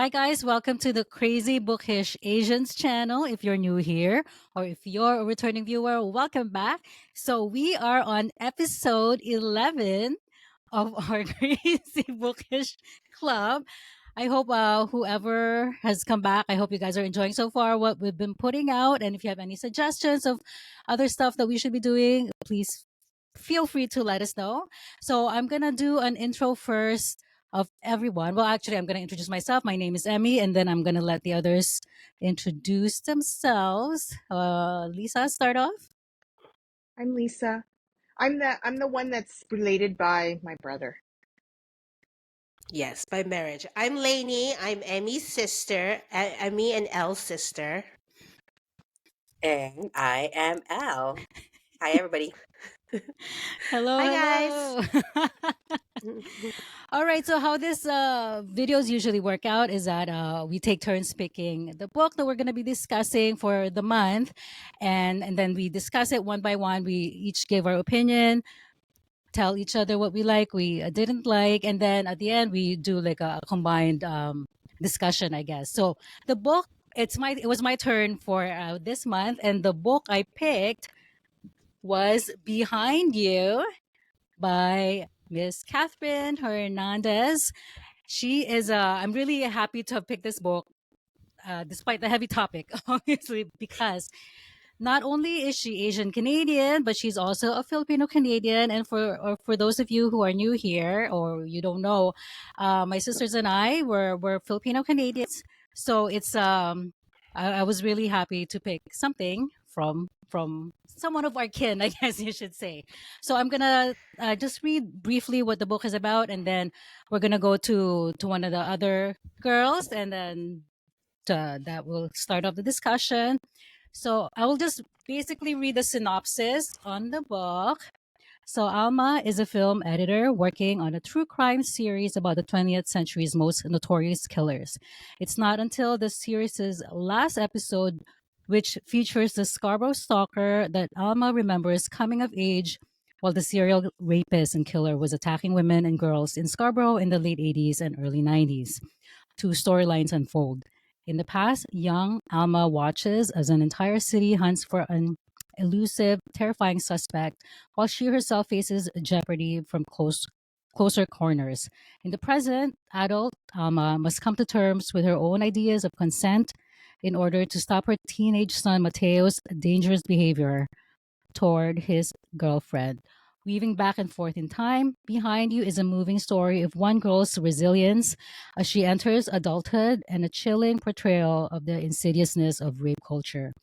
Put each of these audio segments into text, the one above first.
Hi, guys. Welcome to the Crazy Bookish Asians channel. If you're new here or if you're a returning viewer, welcome back. So, we are on episode 11 of our Crazy Bookish Club. I hope whoever has come back, I hope you guys are enjoying so far what we've been putting out. And if you have any suggestions of other stuff that we should be doing, please feel free to let us know. So I'm going to do an intro first of everyone. Well, actually, I'm going to introduce myself. My name is Emmy, and then I'm going to let the others introduce themselves. Lisa, start off. I'm Lisa. I'm the one that's related by my brother. Yes, by marriage. I'm Lainey. I'm Emmy's sister. Emmy and Elle's sister. And I am Al. Hi, everybody. Hello, Hi, guys. hello. All right. So how this videos usually work out is that we take turns picking the book that we're going to be discussing for the month, and then we discuss it one by one. We each give our opinion, tell each other what we like, we didn't like, and then at the end we do like a combined discussion, I guess. So the book, it was my turn for this month, and the book I picked was Behind You by Miss Catherine Hernandez. She is I'm really happy to have picked this book despite the heavy topic, obviously, because not only is she Asian Canadian, but she's also a Filipino Canadian. And for those of you who are new here or you don't know, my sisters and I were Filipino Canadians. So it's I was really happy to pick something from someone of our kin, I guess you should say. So I'm gonna just read briefly what the book is about, and then we're gonna go to one of the other girls, and then that will start off the discussion. So I will just basically read the synopsis on the book. So Alma is a film editor working on a true crime series about the 20th century's most notorious killers. It's not until the series' last episode, which features the Scarborough stalker, that Alma remembers coming of age while the serial rapist and killer was attacking women and girls in Scarborough in the late 80s and early 90s. Two storylines unfold. In the past, young Alma watches as an entire city hunts for an elusive, terrifying suspect, while she herself faces jeopardy from closer corners. In the present, adult Alma must come to terms with her own ideas of consent in order to stop her teenage son Mateo's dangerous behavior toward his girlfriend. Weaving back and forth in time, Behind You is a moving story of one girl's resilience as she enters adulthood and a chilling portrayal of the insidiousness of rape culture.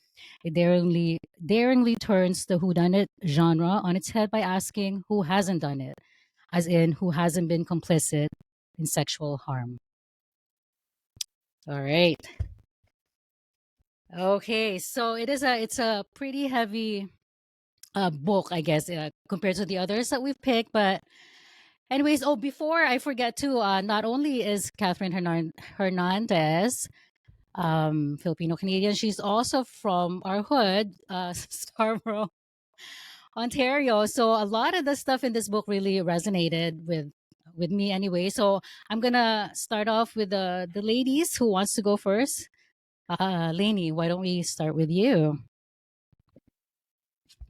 It daringly turns the whodunit genre on its head by asking who hasn't done it, as in who hasn't been complicit in sexual harm. All right. Okay, so it's a pretty heavy book, I guess, compared to the others that we've picked. But anyways, oh, before I forget to, not only is Catherine Hernandez Filipino Canadian, she's also from our hood, Scarborough, Ontario. So a lot of the stuff in this book really resonated with me anyway. So I'm gonna start off with the ladies. Who wants to go first? Lainey, why don't we start with you?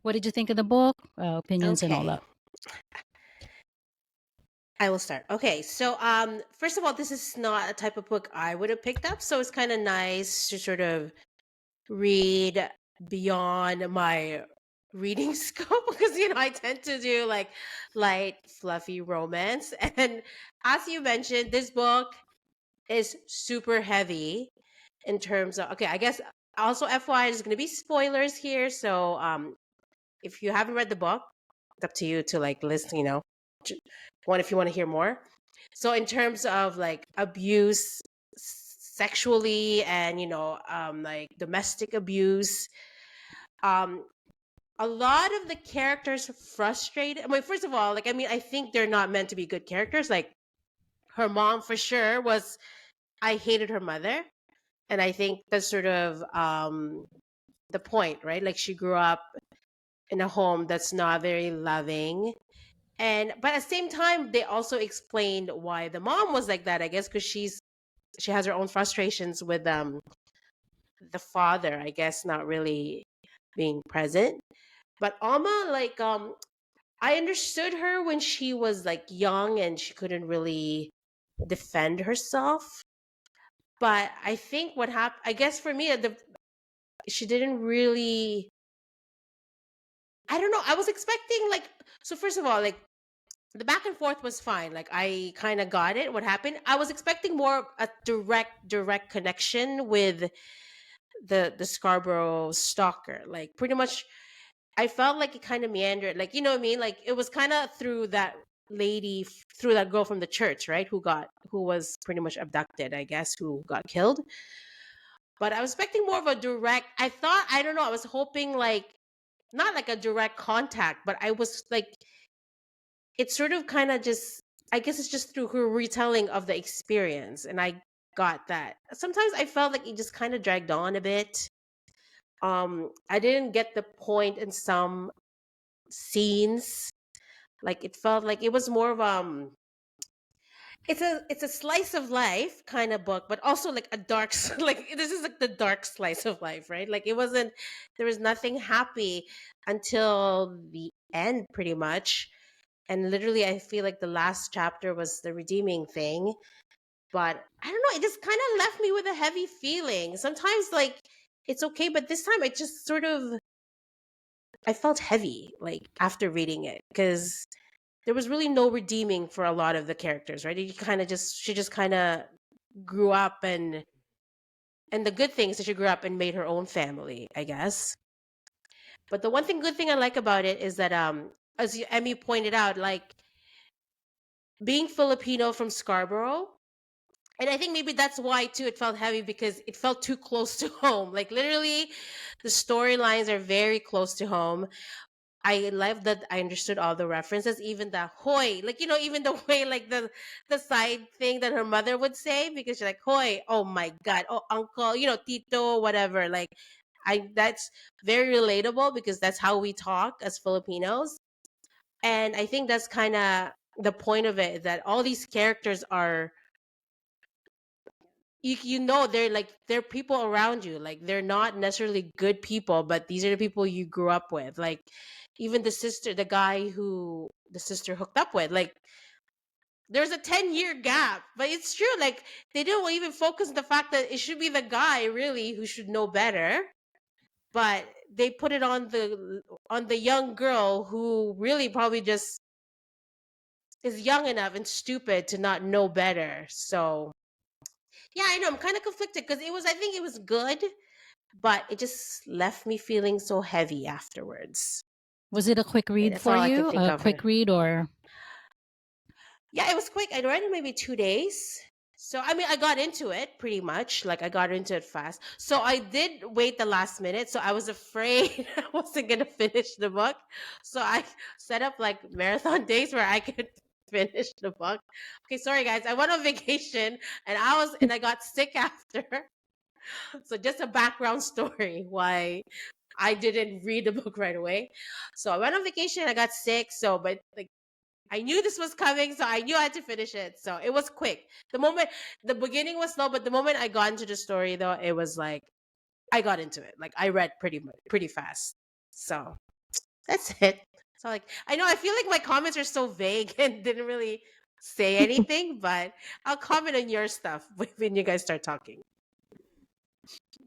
What did you think of the book? Opinions and all Okay. that. I will start. Okay, so first of all, this is not a type of book I would have picked up, so it's kind of nice to sort of read beyond my reading scope because I tend to do like light, fluffy romance, and as you mentioned, this book is super heavy in terms of, okay, I guess also FYI, there's going to be spoilers here, so if you haven't read the book, it's up to you to like listen, one if you want to hear more. So in terms of like abuse sexually and like domestic abuse, um a lot of the characters frustrated. I mean, first of all, like, I mean, I think they're not meant to be good characters. Like, her mom for sure was, I hated her mother, and I think that's sort of the point, right? Like, she grew up in a home that's not very loving, and but at the same time they also explained why the mom was like that, I guess, because she's she has her own frustrations with the father, I guess, not really being present. But Alma, like, I understood her when she was like young and she couldn't really defend herself. But I think what happened, I guess for me, she didn't really. I don't know. I was expecting like, so first of all, like the back and forth was fine. Like I kind of got it. What happened? I was expecting more a direct connection with the Scarborough stalker. Like pretty much, I felt like it kind of meandered. Like you know what I mean? Like it was kind of through that through that girl from the church, right? Who was pretty much abducted, I guess, who got killed. But I was expecting more of a direct. I don't know. I was hoping like not like a direct contact, but I was like it's sort of kind of just I guess it's just through her retelling of the experience, and I got that. Sometimes I felt like it just kind of dragged on a bit. I didn't get the point in some scenes. Like it felt like it was more of it's a slice of life kind of book, but also like a dark like this is like the dark slice of life, right? Like it wasn't there was nothing happy until the end pretty much. And literally I feel like the last chapter was the redeeming thing. But I don't know, it just kind of left me with a heavy feeling. Sometimes like it's okay, but this time I just sort of I felt heavy like after reading it because there was really no redeeming for a lot of the characters, right? She just kind of grew up and the good things that she grew up and made her own family, I guess. But the good thing I like about it is that Emmy pointed out, like being Filipino from Scarborough, and I think maybe that's why too it felt heavy because it felt too close to home. Like literally, the storylines are very close to home. I love that I understood all the references, even the hoy, like even the way like the side thing that her mother would say because she's like hoy, oh my god, oh uncle, tito, whatever. Like that's very relatable because that's how we talk as Filipinos, and I think that's kind of the point of it that all these characters are they're people around you, like they're not necessarily good people, but these are the people you grew up with. Like even the guy who the sister hooked up with, like there's a 10-year gap, but it's true, like they don't even focus on the fact that it should be the guy really who should know better, but they put it on the young girl who really probably just is young enough and stupid to not know better. So yeah, I know I'm kind of conflicted because I think it was good, but it just left me feeling so heavy afterwards. Was it a quick Okay, read that's for all I can you? think A of. quick read or Yeah, it was quick. I read it maybe 2 days. So I mean, I got into it pretty much. Like I got into it fast. So I did wait the last minute. So I was afraid I wasn't gonna finish the book. So I set up like marathon days where I could finish the book. Okay, sorry guys. I went on vacation and I got sick after. So just a background story why I didn't read the book right away. So I went on vacation. I got sick. So, but like I knew this was coming, so I knew I had to finish it. So it was quick. The beginning was slow, but the moment I got into the story, though, it was like I got into it. Like I read pretty fast. So that's it. So like I know I feel like my comments are so vague and didn't really say anything, but I'll comment on your stuff when you guys start talking.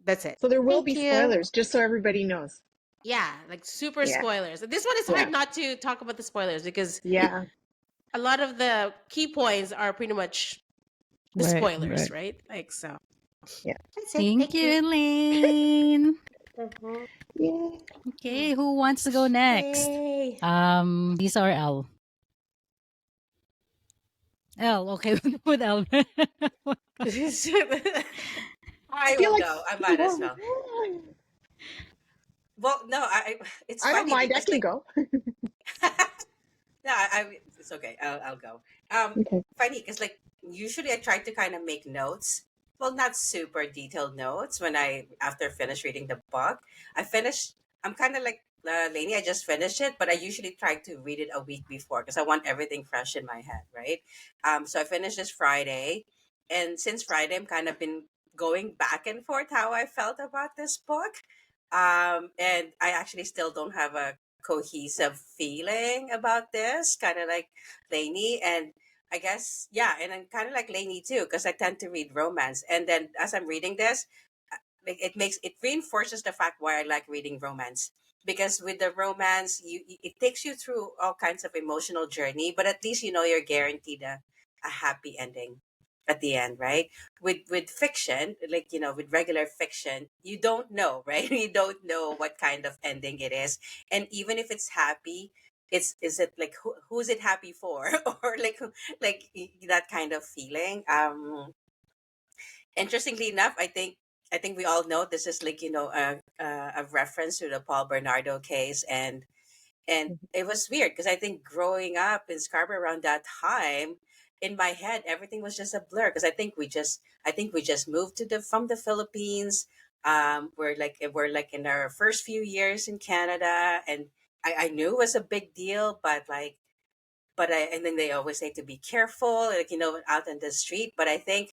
That's it. So there will Thank be you. spoilers, just so everybody knows. Yeah, like super Yeah, spoilers. This one is yeah, hard not to talk about the spoilers because yeah. a lot of the key points are pretty much the right, spoilers, right. right? Like so. Yeah. That's it. Thank Thank you, you. Elaine. Mhm. Yeah. Okay, who wants to go next? Yay. Lisa or L? L, okay, with L. I I feel will like go. I might as well. Well, no, it's I don't funny mind. I because can like go. no, it's okay. I'll go. Okay. Funny because like usually I try to kind of make notes. Well, not super detailed notes when I after finish reading the book. I finished. I'm kind of like Lainey. I just finished it, but I usually try to read it a week before because I want everything fresh in my head, right? So I finished this Friday, and since Friday, I'm kind of been going back and forth how I felt about this book. And I actually still don't have a cohesive feeling about this, kind of like Lainey. And I guess, yeah, and I'm kind of like Lainey too, because I tend to read romance. And then as I'm reading this, like it reinforces the fact why I like reading romance. Because with the romance, it takes you through all kinds of emotional journey, but at least you know you're guaranteed a happy ending at the end, right? With fiction, like with regular fiction, you don't know, right? You don't know what kind of ending it is, and even if it's happy, is it like who's it happy for, or like that kind of feeling. Interestingly enough, I think we all know this is like a reference to the Paul Bernardo case, and it was weird because I think growing up in Scarborough around that time, in my head everything was just a blur because I think we just moved to the from the Philippines. We're like in our first few years in Canada, and I knew it was a big deal, but and then they always say to be careful, like out in the street. But I think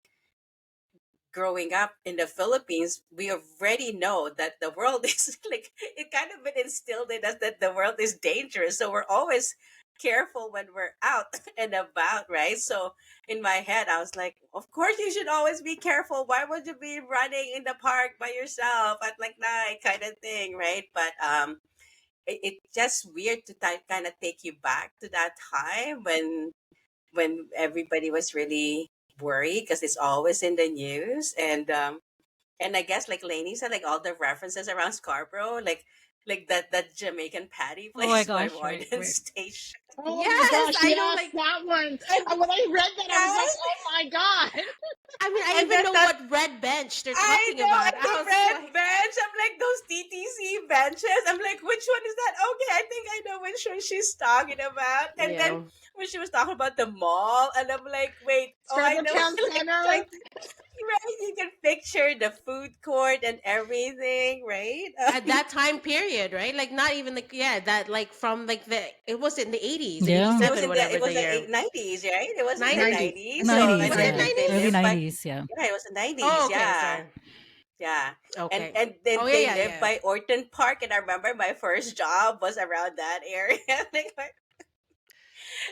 growing up in the Philippines, we already know that the world is like it kind of been instilled in us that the world is dangerous. So we're always careful when we're out and about, right? So in my head, I was like, of course you should always be careful. Why would you be running in the park by yourself at like night kind of thing, right? But it's just weird to kind of take you back to that time when everybody was really worried because it's always in the news, and I guess like Lainey said, like all the references around Scarborough, like that Jamaican patty Oh my place by gosh, right, Warden right. Station. Oh my Yes, gosh, I know. yes, Like, that one. and When I read that, I was like, Yes, oh my God. I mean, I and even then know that what red bench they're I talking know, about. and the I was red like, bench. I'm like those TTC benches. I'm like, which one is that? Okay, I think I know which one she's talking about. And then yeah. when she was talking about the mall, and I'm like, wait, oh, I Scarborough know, Town Center. like right, you can picture the food court and everything, right? At that time period, right? Like, not even like, yeah, that like from like it was in the 80s, Yeah. It was 87, in the whatever it the was the year. 90s, right? It was in the 90s. 90s. I 90s. think So it was and 90s, Was it then yeah. they 90s? Early lived by 90s, yeah. yeah, it was the Oh, 90s. okay, Yeah, sorry. yeah. And Okay. and then Oh, yeah, they yeah, lived yeah. by Orton Park, and I remember my first job was around that area. Like,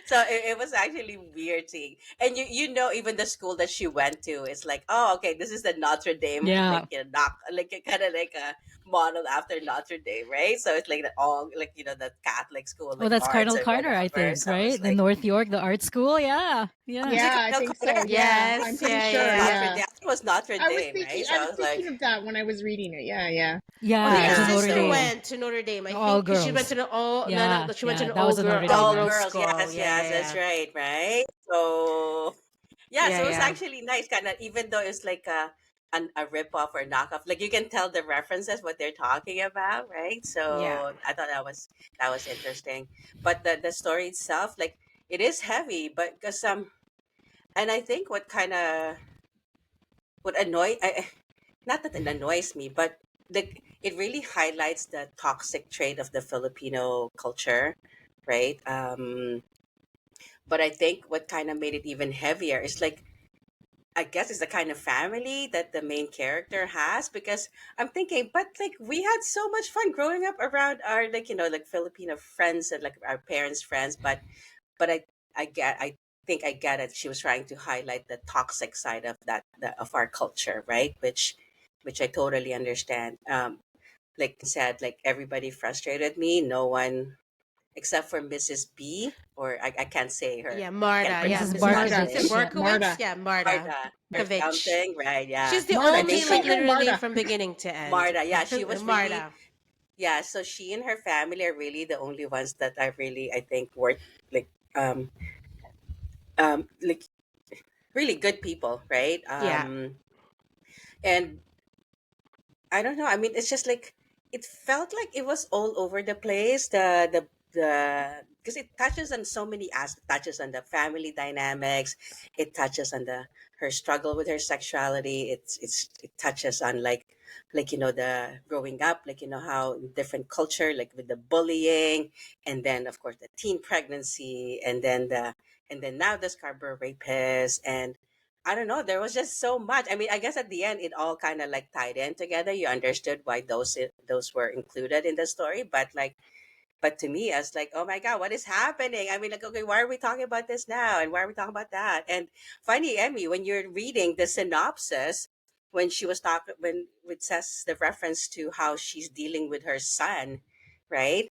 so it was actually weird seeing, and even the school that she went to is like, oh, okay, this is the Notre Dame, Yeah. like knock, like kind of like a model after Notre Dame, right? So it's like the all like the Catholic school, Oh, like that's arts Cardinal or Carter, I whatever. think, So I was right? The like, North York, the art school. Yeah. Yeah. was it Yeah, I Cardinal think so. Carter? Yeah, I'm Yes, pretty yeah, Was yeah, sure. yeah. Notre Yeah. Dame? I think it was Notre I was Dame, thinking right? So I I was was thinking like, of that when I was reading it. Yeah, yeah. Well, Yeah, your it's a yeah. Notre sister So Dame. went to Notre Dame. I All think because she went girls. to the all no, no, Yeah, she went to yeah. an That was a Notre Dame all all-girl girls. girls, school. yes, Yeah, yeah, yes, that's yeah. right, right. So yeah, Yeah, so it was yeah. actually nice, kind of, even though it's like a rip off or knockoff. Like you can tell the references what they're talking about, right? Yeah. So I thought that was interesting. But the story itself, like it is heavy, but because and I think what kind of what not that it annoys me, but it really highlights the toxic trait of the Filipino culture, right? But I think what kind of made it even heavier is like I guess it's the kind of family that the main character has, because I'm thinking, but like we had so much fun growing up around our like like Filipino friends and like our parents' friends, but I think I get it. She was trying to highlight the toxic side of of our culture, right? Which I totally understand. Like I said, like everybody frustrated me. No one except for Mrs. B, or I can't say her. Yeah, Can't Marta. Yeah, pronounce Mrs. her Mrs. last Marta. Is it name. Barkovich. Yeah. Berkowitz? Marta. Yeah, Marta Marta or Kovich. something, right? Yeah. She's the So Marta. I only think Just call like she, her literally Marta. from beginning to end. Marta, yeah, she was really, Marta. yeah. So she and her family are really the only ones that are really, I think, worth like, like really good people, right? Yeah. And I don't know. I mean, it's just like it felt like it was all over the place. The because it touches on so many aspects. Touches on the family dynamics. It touches on the her struggle with her sexuality. It touches on like the growing up, like how different culture, like with the bullying, and then of course the teen pregnancy, and then now the Scarborough rapist, I don't know. There was just so much. I mean, I guess at the end, it all kind of like tied in together. You understood why those were included in the story, but like, but to me, I was like, oh my god, what is happening? I mean, like, okay, why are we talking about this now, and why are we talking about that? And funny, Emmy, when you're reading the synopsis, when she was talking, when it says the reference to how she's dealing with her son, right?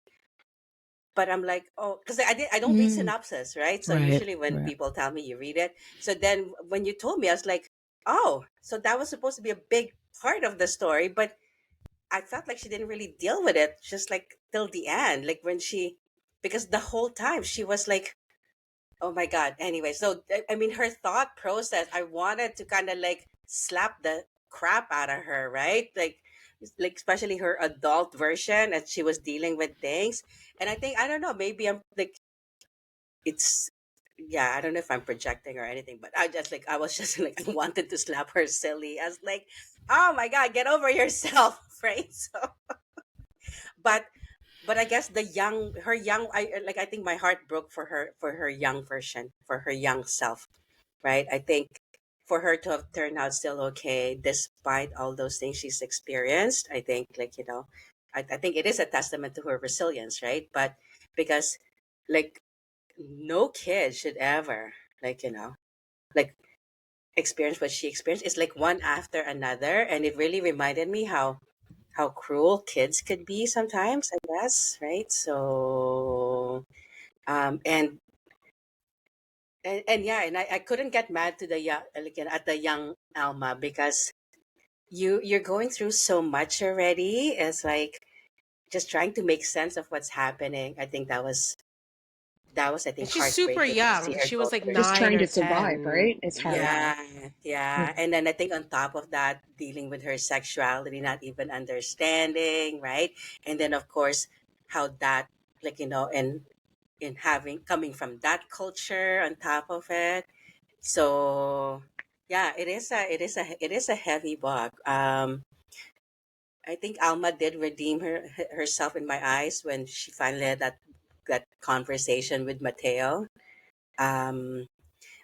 But I'm like, oh, because I don't read Mm, synopsis, right? So right, usually when right. people tell me you read it, so then when you told me, I was like, oh, so that was supposed to be a big part of the story, but I felt like she didn't really deal with it, just like till the end, like when she, because the whole time she was like, oh my god. Anyway, so I mean, her thought process, I wanted to kind of like slap the crap out of her, right? Like especially her adult version as she was dealing with things. And I think, I don't know, maybe I'm like, it's, yeah, I don't know if I'm projecting or anything, but I just like, I was just like, I wanted to slap her silly. I was like, oh my god, get over yourself, right? So, but I guess the young, her young, I like, I think my heart broke for her young version, for her young self, right? I think for her to have turned out still okay despite all those things she's experienced, I think, like, you know, I think it is a testament to her resilience, right? But because, like, no kid should ever, like, you know, like, experience what she experienced. It's like one after another, and it really reminded me how cruel kids could be sometimes, I guess, right? So, and and yeah, and I couldn't get mad to the young, like, at the young Alma, because you're going through so much already. It's like just trying to make sense of what's happening. I think that was I And think she's super heartbreaking to see young. her She go was like through. Just 9 trying or to survive, 10. right? It's hard. Yeah. Yeah, yeah. And then I think on top of that, dealing with her sexuality, not even understanding, right? And then of course, how that, like, you know, and in having, coming from that culture on top of it. So yeah, it is a heavy book. I think Alma did redeem herself in my eyes when she finally had that conversation with Mateo. Um,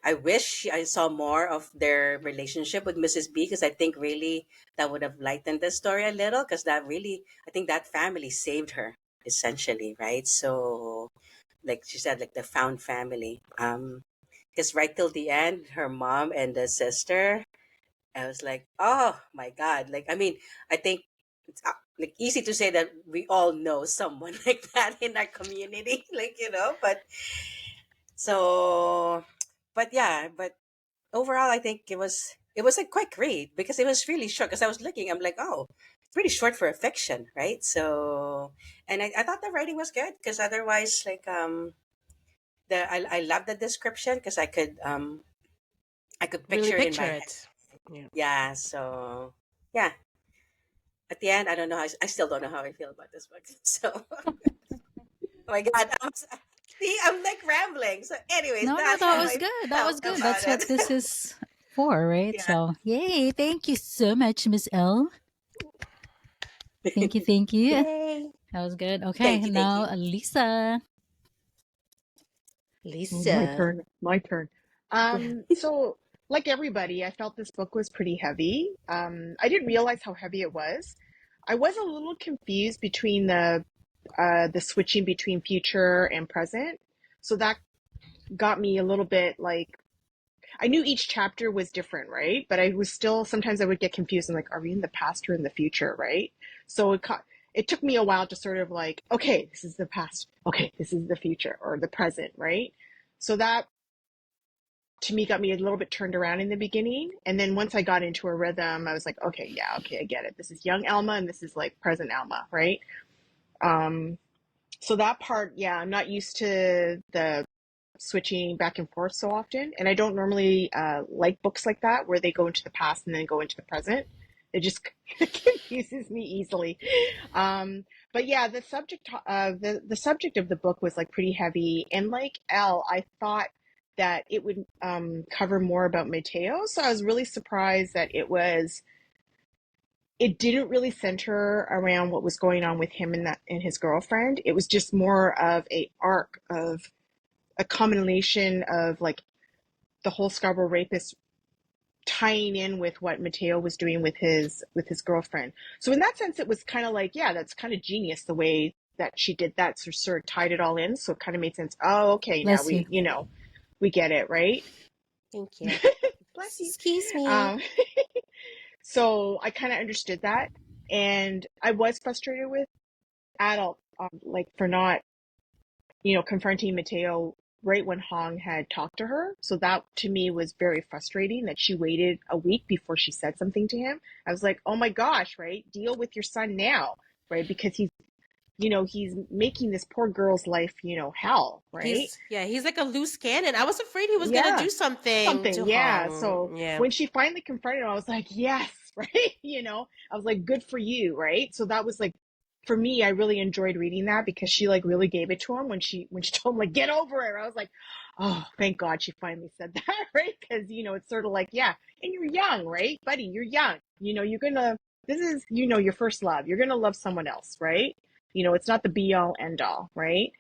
I wish I saw more of their relationship with Mrs. B, because I think really that would have lightened the story a little, because that really, I think that family saved her essentially, right? So, like she said, like the found family. Because right till the end, her mom and the sister, I was like, oh my god! Like, I mean, I think it's like easy to say that we all know someone like that in our community, like, you know, but so, but yeah, but overall, I think it was a quick read because it was really short. Because I was looking, I'm like, oh, it's pretty short for a fiction, right? So, and I thought the writing was good, because otherwise, like, I love the description, because I could Really picture it in my picture head. it. Yeah. Yeah. So yeah, at the end, I don't know. I still don't know how I feel about this book. So, oh my god, see, I'm like rambling. So, anyways, No, no, that's that how was I good. That felt was good. about That's what it. this is for, right? Yeah. So, yay. Thank you so much, Miss L. Thank you. Thank you. Yay. That was good. Okay, Thank you. Thank now you. Lisa. Oh, my Lisa. turn. My turn. So like everybody, I felt this book was pretty heavy. I didn't realize how heavy it was. I was a little confused between the switching between future and present. So that got me a little bit like, I knew each chapter was different, right? But I was still, sometimes I would get confused and like, are we in the past or in the future, right? So it took me a while to sort of like, okay, this is the past. Okay, this is the future or the present, right? So that to me got me a little bit turned around in the beginning. And then once I got into a rhythm, I was like, okay, yeah, okay, I get it. This is young Alma and this is like present Alma, right? Um, so that part, yeah, I'm not used to the switching back and forth so often. And I don't normally like books like that where they go into the past and then go into the present. It just confuses me easily. But yeah, the subject of the book was like pretty heavy, and like Elle, I thought that it would cover more about Mateo. So I was really surprised that it didn't really center around what was going on with him and his girlfriend. It was just more of a arc of a combination of like the whole Scarborough rapist tying in with what Mateo was doing with his girlfriend. So in that sense, it was kind of like, yeah, that's kind of genius the way that she did that. So sort of tied it all in. So it kind of made sense. Oh, okay, now Bless you. we, we get it, right? Thank you. Bless you. Excuse me. So I kind of understood that, and I was frustrated with adult, like for not, confronting Mateo right when Hong had talked to her. So that to me was very frustrating that she waited a week before she said something to him. I was like, oh my gosh, right? Deal with your son now, right? Because he's making this poor girl's life, hell, right? He's like a loose cannon. I was afraid he was gonna Yeah. do something to Yeah. Hong. So Yeah. when she finally confronted him, I was like, yes, right? I was like, good for you, right? So that was like, for me, I really enjoyed reading that because she like really gave it to him when she told him like, get over it. I was like, oh, thank God she finally said that, right? Because it's sort of like, yeah, and you're young, right, buddy? You're young. This is your first love. You're gonna love someone else, right? It's not the be all end all, right?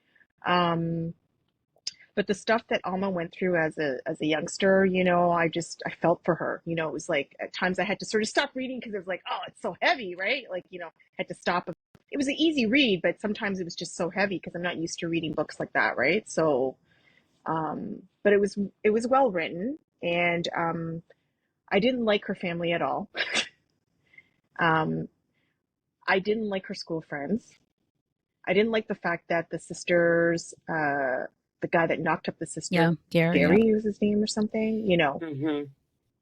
But the stuff that Alma went through as a youngster, I felt for her. It was like at times I had to sort of stop reading because it was like, oh, it's so heavy, right? Like, had to stop. It was an easy read, but sometimes it was just so heavy because I'm not used to reading books like that, right? So, but it was well written, and I didn't like her family at all. I didn't like her school friends. I didn't like the fact that the sisters, the guy that knocked up the sister, Yeah, Gary. Gary was his name or something, Mm-hmm.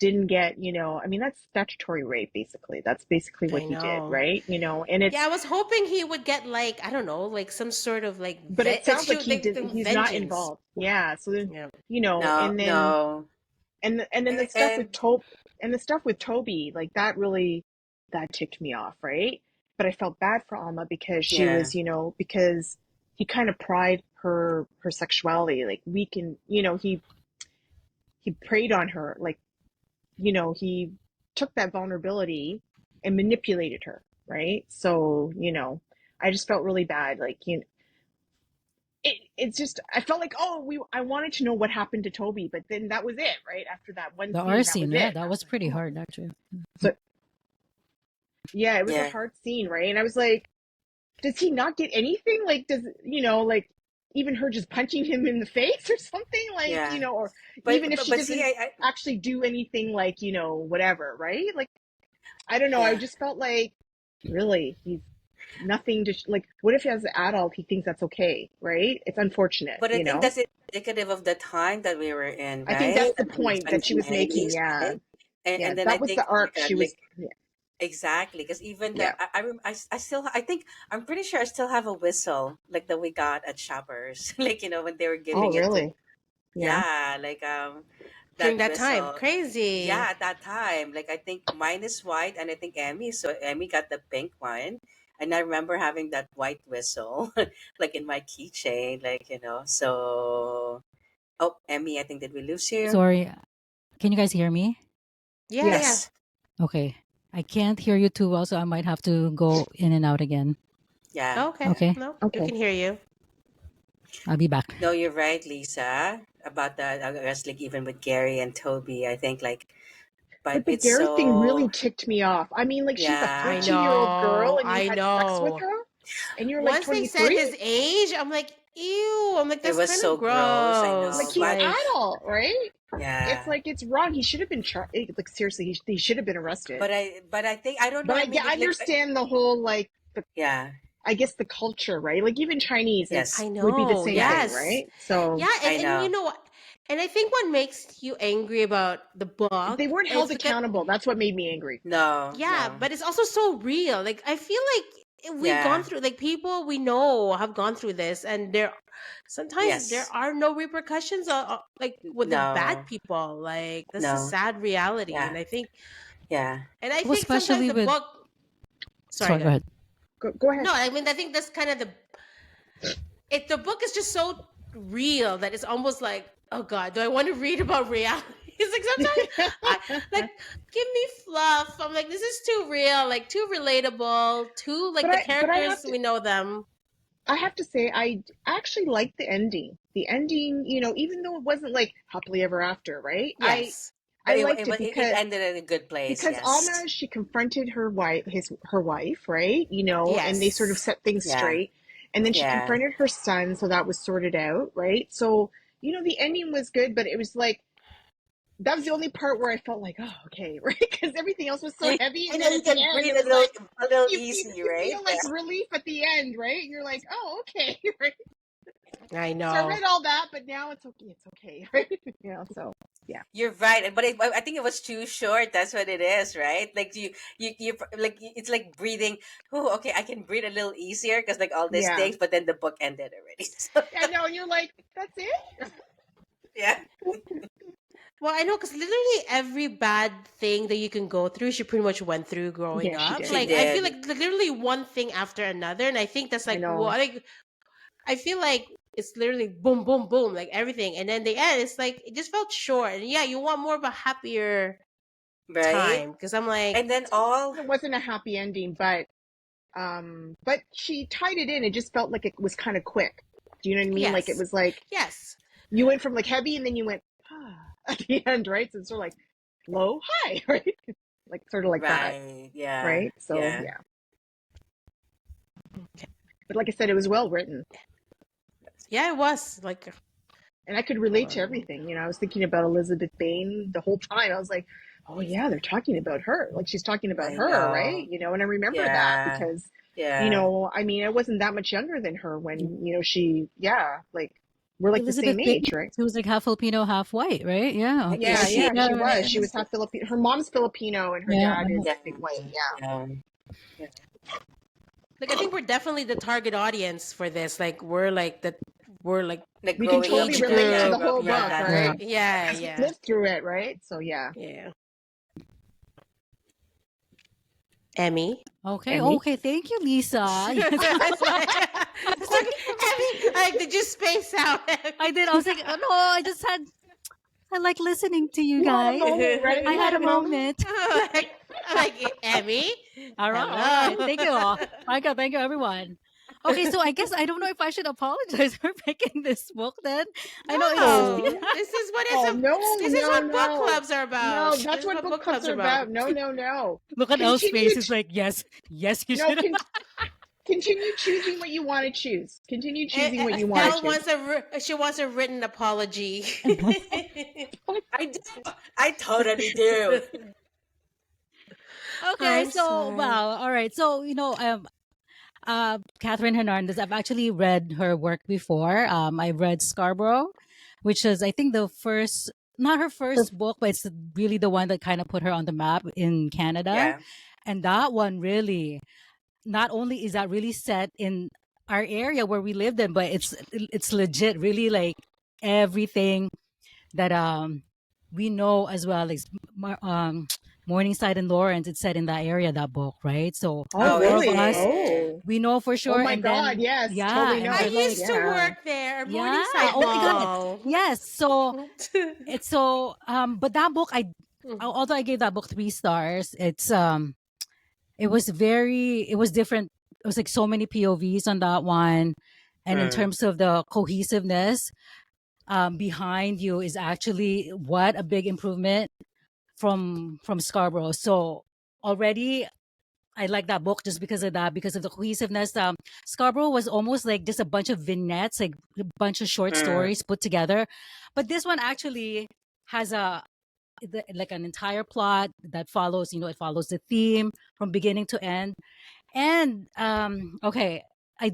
didn't get, I mean, that's statutory rape, basically. That's basically what he did, right? And it's, Yeah, I was hoping he would get like, I don't know, like some sort of like, but it sounds like he's he's not involved. Yeah. So then, Yeah. No, and then, no. and then the stuff with And the stuff with Toby, like that really, that ticked me off, right? But I felt bad for Alma because she yeah, was, because he kind of pried her sexuality, like weak, and he preyed on her, like, he took that vulnerability and manipulated her, right? So, I just felt really bad, like, it's just, I felt like, I wanted to know what happened to Toby, but then that was it, right? After that one The scene, R that scene, was yeah, it. that was pretty hard actually. So yeah, it was a yeah. hard scene, right? And I was like, does he not get anything? Like, does, like even her just punching him in the face or something, like, Yeah. or But even if she but see, doesn't I actually do anything, like, whatever, right? Like, I don't know. I yeah. just felt like, really, he's nothing to, like, what if as an adult he thinks that's okay, right? It's unfortunate, But I think that's indicative of the time that we were in, I think right? that's the I mean, point that she was making. 1980s, Yeah. right? Yeah. And then I That was the think, oh my arc God, she was, like exactly, because even the yeah. I still I think I'm pretty sure I still have a whistle like that we got at Shoppers, like when they were Oh, giving it to really? Yeah. yeah, like During that that time. whistle. Crazy. Yeah, at that time, like I think mine is white, and I think Emmy. So Emmy got the pink one, and I remember having that white whistle, like in my keychain, like So, oh, Emmy, I think did we lose you? Sorry, can you guys hear me? Yeah, yeah. Yes. Yes. Okay. I can't hear you too well, so I might have to go in and out again. Yeah. Okay. Yeah. Okay, No, we Okay. can hear you. I'll be back. No, you're right, Lisa, about that. I guess like even with Gary and Toby, I think like, but But the it's Gary thing really so ticked me off. I mean, like, she's a I yeah. 14-year-old girl know. and you I had sex with know. her and you're like Once they said 23? his age, I'm like, ew. I'm like, It that's was kind of so gross. I Like, know, gross. he's but Like, adult, right? yeah. It's like, it's wrong. He should have been like, seriously, he should have been arrested. But I think I don't know. But I mean, I understand the whole, like, yeah. I guess the culture, right? Like, even Chinese Yes. I would be the know. same thing, Yes. right? So Yeah, I and you know. know what? And I think what makes you angry about the book they weren't is held because accountable. That's what made me angry. No, yeah, no. but it's also so real. Like I feel like we've gone Yeah. through like people we know have gone through this and sometimes there Yes. are no repercussions like with the bad No. people. Like that's a No. sad reality. Yeah. Yeah. And I Well, think sometimes especially the with, book sorry, sorry, go go ahead. ahead. Go ahead. No, I mean I think that's kind of the book is just so real that it's almost like, oh God, do I want to read about reality? It's like sometimes I like give me fluff. I'm like, this is too real, like too relatable, too like the But characters we know them. I have to say, I actually liked the ending. The ending, even though it wasn't like happily ever after, right? Yes. But I liked it it ended in a good place. because Yes. Alma, she confronted her wife, right? You know, and they sort of Yes. set things Yeah. straight. And then she Yeah. confronted her son, so that was sorted out, right? So, you know, the ending was good, but it was like that was the only part where I felt like, oh, okay, right? Because everything else was so heavy, You and know, then you at the can end, breathe it was like a little you feel, easy, you right? feel like relief at the end, right? And you're like, oh, okay, right? I So I know. read all that, but now it's okay, right? You know, so yeah, You're right, but I think it was too short. That's what it is, right? Like it's like breathing. Oh, okay, I can breathe a little easier because like all these yeah, things, but then the book ended already. So yeah. No, and you're like, that's it. yeah, Well, I know because literally every bad thing that you can go through, she pretty much went through growing Yeah, she up. did. she Like I Yeah, feel did. like literally one thing after another, and I think that's I like know. what like I feel like it's literally boom, boom, boom, like everything, and then the end, it's like it just felt short. And yeah, you want more of a happier Right, time because I'm like, and then all It wasn't a happy ending, but she tied it in. It just felt like it was kind of quick. Do you know what I mean? Like it yes, was like yes, you went from like heavy and then you went at the end, right? So it's sort of like low, high, right? Like sort of like that, right, yeah, right? So yeah, yeah. But like I said, it was well written. yeah, it was like, And I could relate to um, everything. You know, I was thinking about Elizabeth Bain the whole time. I was like, oh yeah, they're talking about her. Like she's talking about I her, know, right? You know, and I remember that yeah, because, you yeah. know, I mean, I wasn't that much younger than her when, you know, like we're like the Elizabeth same Bain, age, right? she was like half Filipino, half white, right? Yeah. Yeah, Yeah, But she, yeah, she was. She was is. half Filipino. Her mom's Filipino and her yeah. dad is, Yeah, I think, white. Yeah. yeah, yeah. like I think we're definitely the target audience for this. Like we're like Like We can growing up, totally age relate to yeah, the group. whole growing up book, Yeah, that Yeah. right? time. yeah, Because we yeah, lived through it, right? So yeah. yeah. Emmy. Okay. Emmy? Okay. Thank you, Lisa. Yes. It's like, Emmy, like, did you space out? I did. I was like, oh, no, I like listening to you You had a guys. moment, right? I You had had a a moment. moment. like, Emmy. All right. All right. Hello. Thank you all. Michael, thank you, everyone. Okay. So I guess I don't know if I should apologize for picking this book then. I know it's, Oh, No, this is what oh this is no, what book no. clubs are about. No, This that's is what what book book clubs clubs are are about. about. No, no, no. look at Elle's face. Continue It's like, yes, yes, you no, should. continue choosing what you want to choose. Continue Eh, choosing what eh, you want to Elle choose. wants she wants a written apology. I do. I totally do. Okay. I'm So, sorry. wow. All right. So, Catherine Hernandez, I've actually read her work before. I've read Scarborough, which is, I think, the first, not her first book, but it's really the one that kind of put her on the map in Canada. Yeah. And that one really, not only is that really set in our area where we lived in, but it's legit, really like everything that we know as well, like Morningside and Lawrence. It's set in that area, that book, right? So the Oh, Oh, four is of really? us, it? Oh. we know for Oh sure. my And God, then yes, yeah, totally and know. I I then used to yeah. work there, yeah, Morningside oh my god, Mall. yes. So it's so but that book, although I gave that book 3 stars, it was different. It was like so many POVs on that one, and in Mm, terms of the cohesiveness behind you is actually what a big improvement from Scarborough. So already I like that book just because of that, because of the cohesiveness. Scarborough was almost like just a bunch of vignettes, like a bunch of short mm, stories put together. But this one actually has like an entire plot that follows, it follows the theme from beginning to end. And okay, I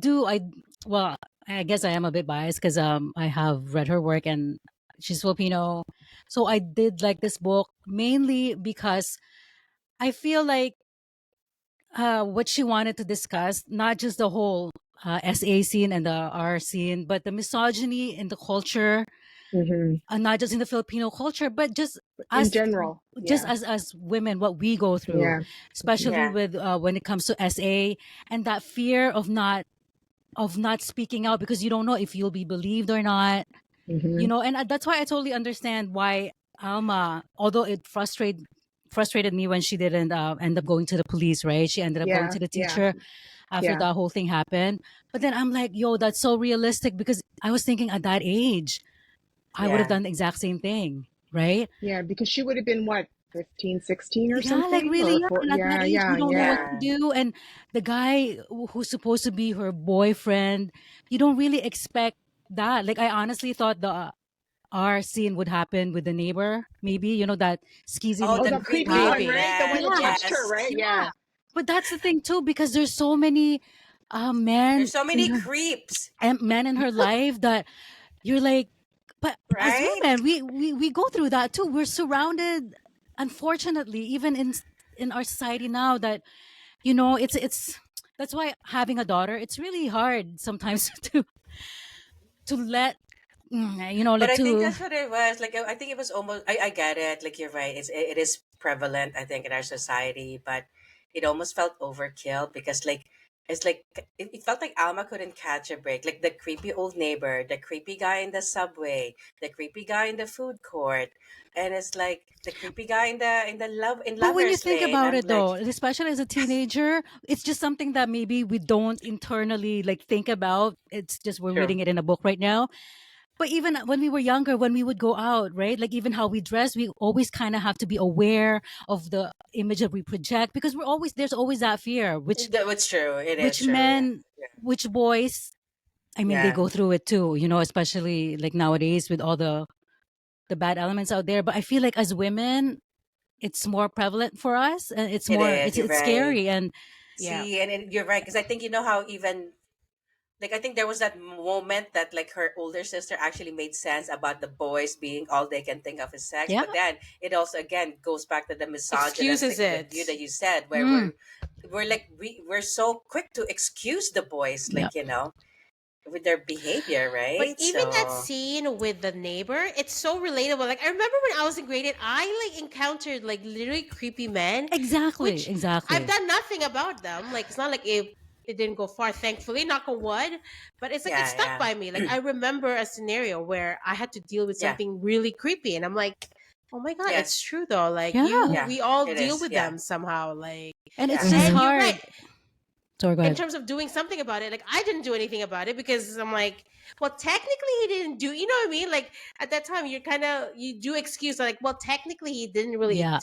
well, I guess I am a bit biased because I have read her work and she's Filipino. So I did like this book mainly because I feel like what she wanted to discuss, not just the whole SA scene and the R scene, but the misogyny in the culture, Hmm. not just in the Filipino culture, but just In us, general, just yeah, as women, what we go through, yeah. Hmm. especially yeah. with when it comes to SA, and that fear of not speaking out because you don't know if you'll be believed or not, Hmm. and that's why I totally understand why Alma, although it frustrated me when she didn't end up going to the police, right? She ended up going Yeah, to the yeah, teacher after yeah, that whole thing happened. But then I'm like, yo, that's so realistic because I was thinking at that age, I would have Yeah. done the exact same thing. right? Yeah, because she would have been what, 15, 16 or Yeah, like something? really Or young. four, And at that yeah, age, yeah, you don't know what yeah. to Yeah. do. And the guy who's supposed to be her boyfriend, you don't really expect that. Like I honestly thought the our scene would happen with the neighbor, maybe, that skeezy Oh, Oh, the the neighbor creepy creepy. one, creepy. right? The one that Yeah. touched her, Yes. right? Yeah. Yeah. But that's the thing too, because there's so many men There's so in many her creeps, men in her life that you're like, but as right? women, we go through that too. We're surrounded, unfortunately, even in our society now, that it's that's why having a daughter, it's really hard sometimes to let But like I think to that's what it was. Like I think it was almost. I get it. Like you're right. It is prevalent. I think in our society, but it almost felt overkill because like it's like it felt like Alma couldn't catch a break. Like the creepy old neighbor, the creepy guy in the subway, the creepy guy in the food court, and it's like the creepy guy in but when you lovers think lane. about I'm it like, though, especially as a teenager, it's just something that maybe we don't internally like think about. It's just we're true. reading it in a book right now. But even when we were younger, when we would go out, right? Like even how we dress, we always kind of have to be aware of the image that we project, because there's always that fear, That was true. It is which true. Yeah. men, which boys, I mean, they Yeah. go through it too, especially like nowadays with all the bad elements out there. But I feel like as women, it's more prevalent for us, and it's It more, is. it's You're it's right. scary. And Yeah. See, and you're right because I think you know how even like I think there was that moment that like her older sister actually made sense about the boys being all they can think of is sex, yeah. but then it also again goes back to the Excuses misogynistic view it. that you said where Mm, we're like we're so quick to excuse the boys yeah. like with their behavior, But right? even that So scene with the neighbor, it's so relatable. Like I remember when I was in grade 8, I like encountered like literally creepy men, Exactly. which I've Exactly. done nothing about them. Like it's not like it didn't go far, thankfully, knock on wood. But it's like it stuck yeah, by me. Like I remember a scenario where I had to deal with yeah, something really creepy, and I'm like, oh my god, yeah, it's true though. Like Yeah. yeah, we all it deal is, with yeah, them somehow. Like, And yeah, it's just Mm-hmm. and you're right hard. Sorry, go in ahead. terms of doing something about it. Like I didn't do anything about it because I'm like, well, technically he didn't do. You know what I mean? Like at that time, you're kind of you do excuse like, well, technically he didn't really Yeah.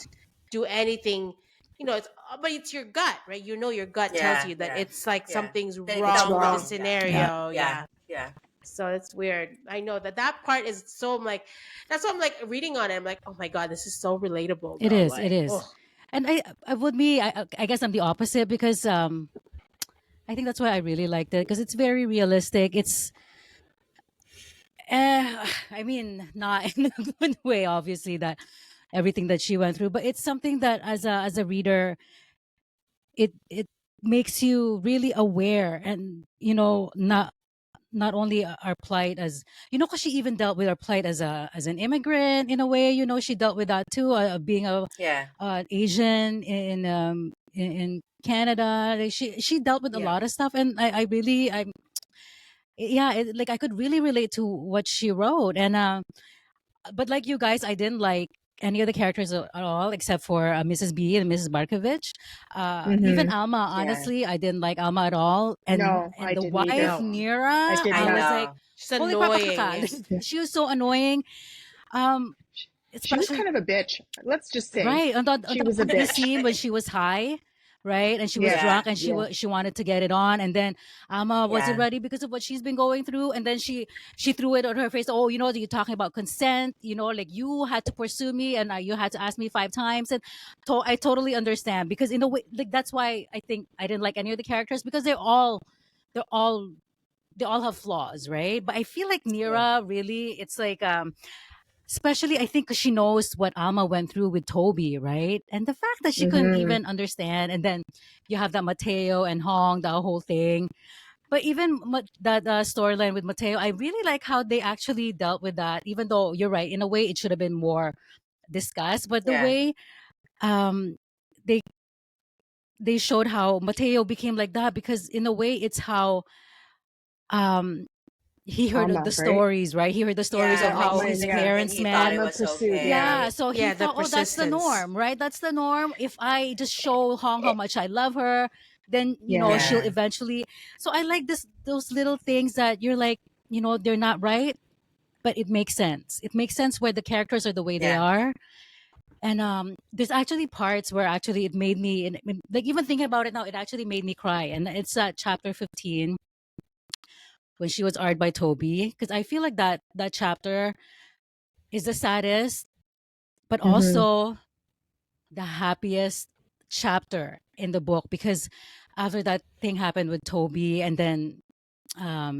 do anything. It's but it's your gut, right? Your gut tells yeah, you that yeah, it's like yeah. something's Then if it's It's wrong with the wrong. wrong, yeah, Yeah. scenario. yeah, Yeah. yeah, So it's weird. I know that part is so I'm like that's what I'm like reading on it. I'm like, oh my god, this is so relatable It though. is. It Like, is. oh And I would be. I guess I'm the opposite, because I think that's why I really liked it, because it's very realistic. It's I mean, not in a good way, obviously, that everything that she went through, but it's something that as a reader, it makes you really aware, and not only our plight as, because she even dealt with our plight as an immigrant in a way. She dealt with that too, being yeah, Asian in Canada. Like, she dealt with a yeah. lot of stuff, and I really, yeah, like I could really relate to what she wrote. And but like you guys, I didn't like any of the characters at all, except for Mrs. B and Mrs. Barkovich. Even Mm-hmm. Alma, Yeah, honestly, I didn't like Alma at all. and No, and I the didn't wife, either. no, I Nira, did I I not. was like, know. she's holy crap, annoying. she was so annoying. um She was Especially, kind of a bitch. Let's just say right, on she that was a party bitch. scene when she was high, right, and she was Yes, drunk, Yeah, and yes. she wanted to get it on, and then Alma wasn't yeah, ready because of what she's been going through, and then she threw it on her face. Oh, you're talking about consent. Like you had to pursue me, and you had to ask me 5 times, and I totally understand, because in a way, like that's why I think I didn't like any of the characters, because they're all they all have flaws, right? But I feel like yeah, Nira, really, it's like especially, I think, 'cause she knows what Alma went through with Toby, right? And the fact that she couldn't Mm-hmm. even understand, and then you have that Mateo and Hong, the whole thing. But even that storyline with Mateo, I really like how they actually dealt with that. Even though you're right, in a way, it should have been more discussed. But the yeah, way um, they they showed how Mateo became like that, because in a way, it's how um, he heard the Alma, right? stories, right? He heard the stories of Yeah, yeah. how Alma Makes and his yeah, and parents he thought met. it Alma was pursued. Yeah, Yeah, okay. so he Yeah, the thought, oh, that's the persistence. norm, right? That's the norm. If I just show Hong how much I love her, then yeah. she'll Yeah, eventually. So I like those little things that you're like, they're not right. but it makes sense. It makes sense where the characters are the way they Yeah. are. And there's actually parts where actually it made me, like even thinking about it now, it actually made me cry. And it's chapter 15 when she was argued by Toby, because I feel like that chapter is the saddest, but also the happiest chapter in the book, because after that thing happened with Toby, and then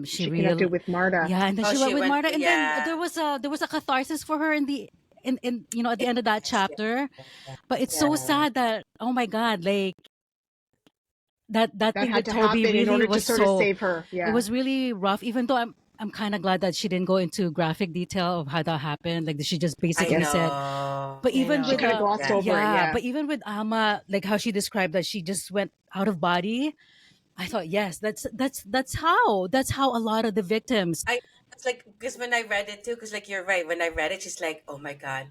she She connected with Marta. yeah, and then Oh, she went she with went. Marta, and then Yeah. there was a catharsis for her in the in at the end of that Yes. chapter. But it's so Yeah. sad that, oh my god, like that That thing had with to Toby happen in really order to was sort of so, save her. it Yeah. was really rough, even though I'm kind of glad that she didn't go into graphic detail of how that happened. Like she just I basically Yes. said, know. but I even She with know. kind of glossed Yeah. over it. yeah, Yeah. but even with Alma, like how she described that she just went out of body, I thought, yes, that's how a lot of the victims. I it's like because when I read it too, because like you're right. When I read it, she's like, "Oh my god,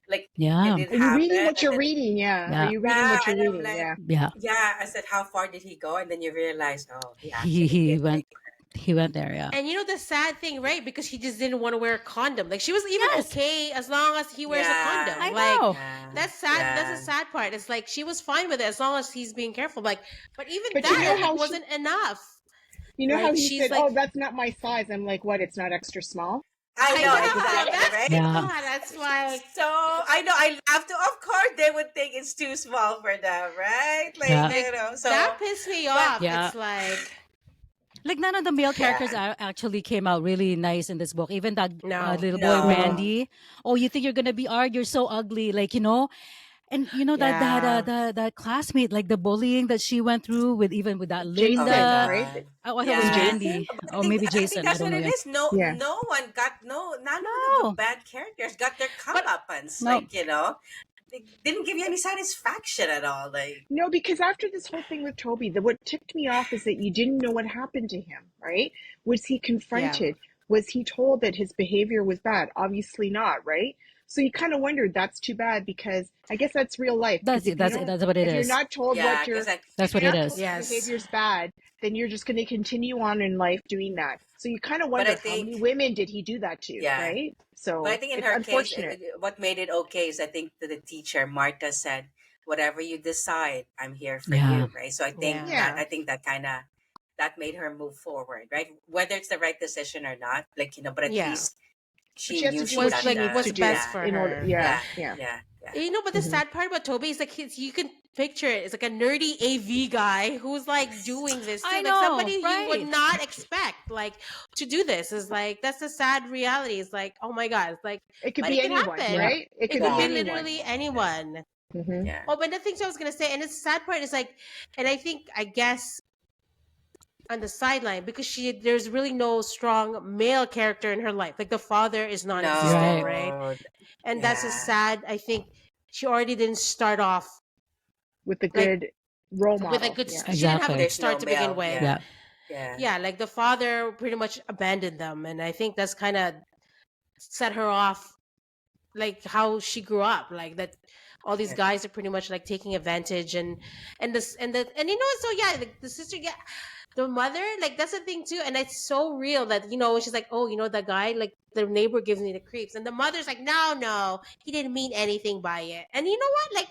like Yeah, did it Are you reading happen?" what And you're then reading? Yeah. Are yeah, you reading yeah, what you're and I'm reading? like, Yeah. yeah. yeah. I said, "How far did he go?" And then you realize, oh, he He actually he did went take. he went there. Yeah. And you know the sad thing, right? Because she just didn't want to wear a condom. Like she was even Yes, okay as long as he wears a Yeah, condom. I Like know. yeah, that's sad. That's the yeah. sad part. It's like she was fine with it as long as he's being careful. Like, but even But you that, know I think, how she, wasn't enough. you know how Like he she's said, like, "Oh, that's not my size." I'm like, "What? It's not extra small?" I I know Like, it's know not. exactly, that's right? Yeah, that's like, So I know I have to. Of course, they would think it's too small for them, right? Like yeah, like that So, pissed me but off. yeah. It's like, Like none of the male characters yeah, actually came out really nice in this book. Even that no, little boy no, Randy. Oh, you think you're gonna be art? You're so ugly. Like and yeah, that classmate, like the bullying that she went through with, even with that oh my Jason, Linda. right? god, Oh, I thought it was And yeah. Jason? Randy, But or maybe I think Jason. I that's don't what know. it Yeah, is. No, Yeah. no one got none of the no, bad characters got their but comeuppance. no, Like they didn't give you any satisfaction at all. Like No, because after this whole thing with Toby, what ticked me off is that you didn't know what happened to him, right? Was he yeah, confronted? Was he told that his behavior was bad? Obviously not, right? So you kind of wondered, that's too bad, because I guess that's real life. Because that's it. That's it. That's what it if you're is. not told yeah, because like That's if what you're it not told is. your yes, behavior's bad, then you're just going to continue on in life doing that. So you kind of but I wonder, how think many women did he do that to, yeah. right? But I So think in it's her case, unfortunate. what made it okay is I think that the teacher Marta said, "Whatever you decide, I'm here for Yeah, you." Right. So yeah, Yeah. I think that kind of that made her move forward, right? Whether it's the right decision or not, like but at yeah. least But she she has knew to do she what Was she got like needs what's to the do best yeah, for in order. her. Yeah. yeah, Yeah. yeah, yeah, But the Hmm. sad part about Toby is like you can picture it. It's like a nerdy AV guy who's like doing this too. I Like somebody know, you would right? not expect like to do this is like that's the sad reality. It's like, oh my god, it's like It could but be it could anyone, Yeah, happen. right? It It could could be be yeah, anyone. literally anyone. Hmm. yeah. Oh, but the things I was gonna say, and it's the sad part is like, and I think I guess on the sideline because there's really no strong male character in her life. Like the father is non-existent, right. right? No, And that's a yeah, sad. I think she already didn't start off With a like good role with a model. good. Yeah. She didn't have a Exactly. good there's no start to begin male, with. yeah, Yeah, yeah, Yeah, like the father pretty much abandoned them, and I think that's kind of set her off. Like how she grew up, like that. All these yeah. guys are pretty much like taking advantage, and this and so yeah, like the sister, yeah, the mother, like that's the thing too, and it's so real that she's like, oh, the guy, like the neighbor gives me the creeps, and the mother's like, no, he didn't mean anything by it, and you know what, like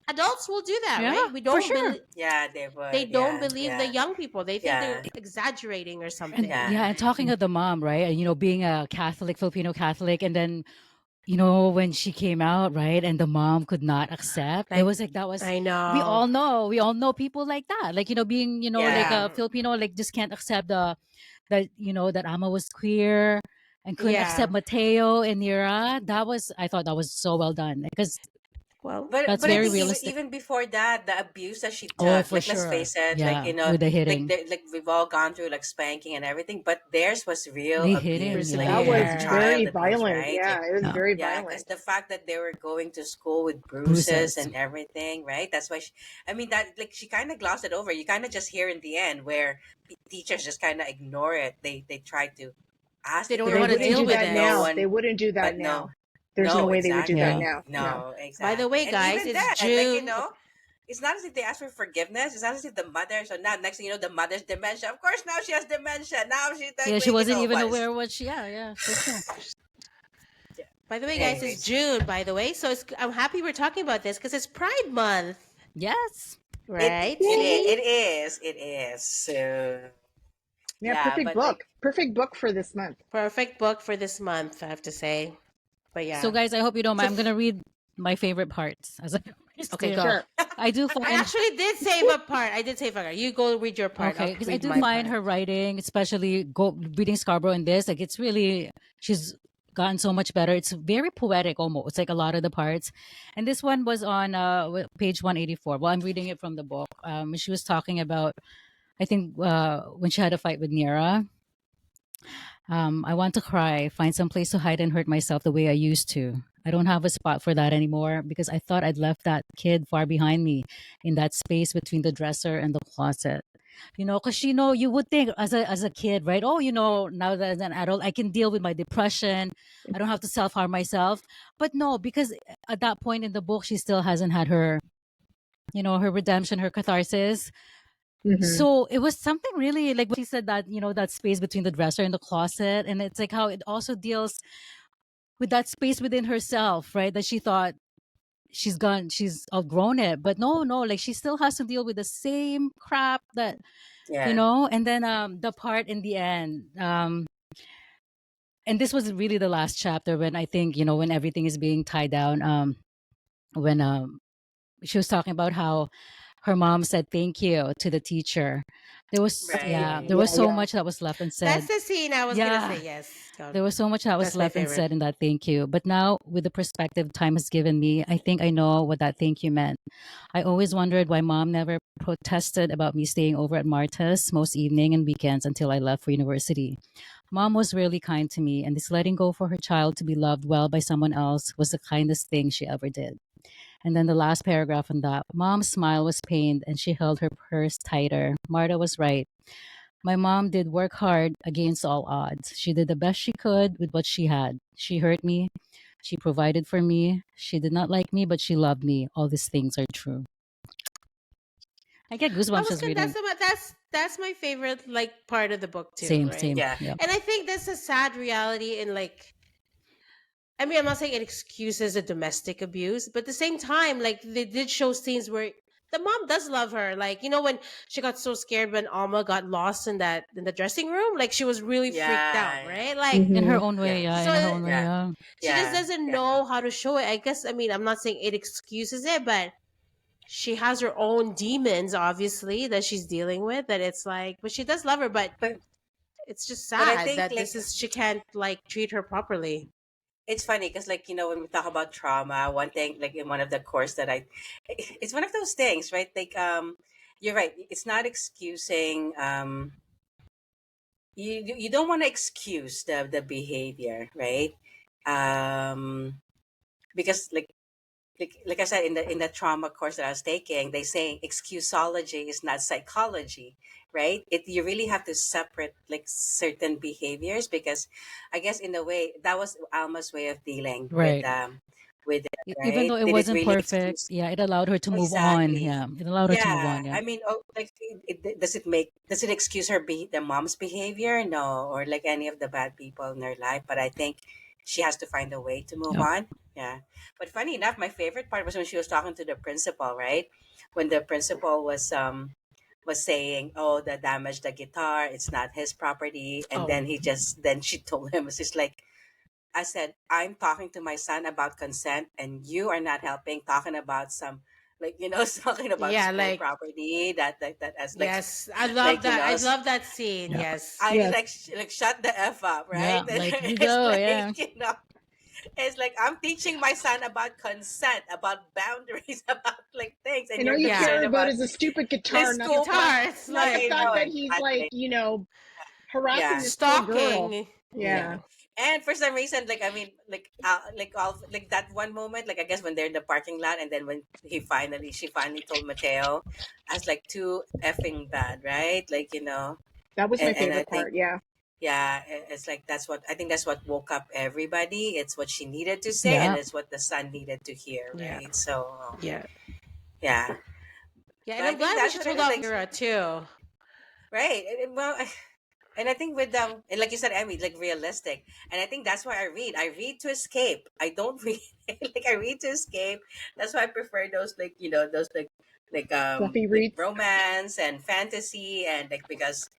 adults will do that, yeah, right? We for don't sure. believe Yeah, they they would. don't Yeah, believe the yeah, young people. They think they're yeah, exaggerating or And something. yeah. yeah, and talking of the mom, right? And being a Catholic, Filipino Catholic, and then when she came out, right, and the mom could not accept. It Like was like that was. I We know, all know. We all know people like that. Like being like Yeah. a Filipino, like just can't accept that that Ama was queer and couldn't yeah. accept Mateo and Nira. I thought that was so well done because Well, But that's I very think realistic. even before that, the abuse that she Oh, took, for like let's sure. face it, like Yeah, with the hitting, like we've all gone through like spanking and everything, but theirs was real they hit him. abuse, Yeah, like That yeah, was yeah, as a severe. very child at least, violent. right? Yeah, Like it was yeah. very yeah, because violent. the fact that they were going to school with bruises Bruises. and everything, right? That's why I mean that like she kind of glossed it over. You kind of just hear in the end where teachers just kind of ignore it. They try to ask They if don't there know They how are to wouldn't deal do cases, with but that it. no now. They one, wouldn't do that but now. no, There's no no, way they would do that Yeah. exactly. now. No. No, By the exactly. way, And guys, even it's that, like, June. it's not as if they ask for forgiveness. It's not as if the mother. So now, next thing you know, the mother's dementia. Of course, now she has dementia. Now she's like, Yeah, she wait, wasn't even what? aware what she. Yeah, yeah, for sure. By the way, guys, it's Anyways, June. By the way, so I'm happy we're talking about this because it's Pride Month, Yes. right? it See, is, it is. So Yeah, yeah, perfect but like, book. Perfect book for this month. perfect book for this month, I have to say. But So, yeah, guys, I hope you don't so mind. I'm gonna read my favorite parts as I always okay, do. go. Sure. I do I find actually did save a part. I did save a part. You go read your part. okay I'll because I read do my find part. her writing, especially reading Scarborough in this, like it's really she's gotten so much better. It's very poetic almost. It's like a lot of the parts, and this one was on page 184. Well, I'm reading it from the book. She was talking about I think when she had a fight with Nira. I want to cry, find some place to hide and hurt myself the way I used to. I don't have a spot for that anymore because I thought I'd left that kid far behind me in that space between the dresser and the closet. Because you would think as a kid, right? Oh, now that as an adult, I can deal with my depression. I don't have to self harm myself. But no, because at that point in the book, she still hasn't had her redemption, her catharsis. Mm-hmm. So it was something really like what she said that, that space between the dresser and the closet. And it's like how it also deals with that space within herself, right? That she thought she's outgrown it. But no, like she still has to deal with the same crap that, yeah, and then the part in the end. And this was really the last chapter when I think, when everything is being tied down. When she was talking about how her mom said thank you to the teacher. right. Yeah, Mm, there was yeah, so yeah. much that was left That's unsaid. the scene I was gonna Yeah, say. Yes, go. there was so much that was That's my left favorite. unsaid in that thank you. But now, with the perspective time has given me, I think I know what that thank you meant. I always wondered why mom never protested about me staying over at Marta's most evening and weekends until I left for university. Mom was really kind to me, and this letting go for her child to be loved well by someone else was the kindest thing she ever did. And then the last paragraph on that, Mom's smile was pained and she held her purse tighter. Marta was right. My mom did work hard against all odds. She did the best she could with what she had. She hurt me. She provided for me. She did not like me, but she loved me. All these things are true. I get I goosebumps was just gonna. reading. That's my favorite like part of the book too, Same, right? same. Yeah, Yeah. And I think that's a sad reality in like. I mean, I'm not saying it excuses the domestic abuse, but at the same time, like they did show scenes where the mom does love her. Like when she got so scared when Alma got lost in the dressing room, like she was really freaked out, yeah, right? Like In her Mm-hmm. own way, yeah. yes, In so her own way, yeah, yeah. she just yeah, doesn't yeah. know how to show it. I guess I mean I'm not saying it excuses it, but she has her own demons, obviously, that she's dealing with. That it's like, but she does love her, but But it's just but I sad think that like she can't like treat her properly. it's funny because like when we talk about trauma, one thing like in one of the course that it's one of those things, right? Like you're right. It's not excusing. You don't want to excuse the behavior, right? Um, because like I said in the trauma course that I was taking, they say excusology is not psychology, right? You really have to separate like certain behaviors because I guess in a way that was Alma's way of dealing Right. with it, Even right? though it Did it wasn't really perfect, excuse? yeah, it allowed her to move on. Exactly. Yeah, it allowed her to move Yeah, on. Yeah. I mean, oh, like, does it excuse the mom's behavior? No, or like any of the bad people in her life. But I think she has to find a way to move Yep. on. Yeah. But funny enough, my favorite part was when she was talking to the principal, right? When the principal was saying, "Oh, the damaged the guitar. It's not his property," and Oh, then she told him, "It's just like." I said, I'm talking to my son about consent, and you are not helping talking about some, like, talking about yeah, school like property that as yes, I love like, that. I love that scene. Yeah. Yes, I Yes. like shut the F up, right? Yeah. Like you It's go. like, Yeah. it's like I'm teaching my son about consent, about boundaries, about like things, and And all you're you yeah, care concerned about about is a stupid the guitar, school guitar. It's not the like fact that he's like, exactly. harassing Yeah. this poor girl. stalking. Yeah. Yeah. And for some reason, like I mean, like all like that one moment, like I guess when they're in the parking lot, and then when she finally told Mateo, I was like too effing bad, right? Like That was my and I favorite think part. Yeah. yeah, it's like that's what woke up everybody. It's what she needed to say, and Yeah. it's what the son needed to hear, Yeah, right? So yeah. yeah, Yeah, and But I I'm think glad when that's she what it told is. out Like, Mira too. right. Well, and I think with and like you said, Emmy, like realistic. And I think that's why I read. I read to escape. I don't read like I read to escape. That's why I prefer those, like, those Fluffy like reads. romance and fantasy, and like, because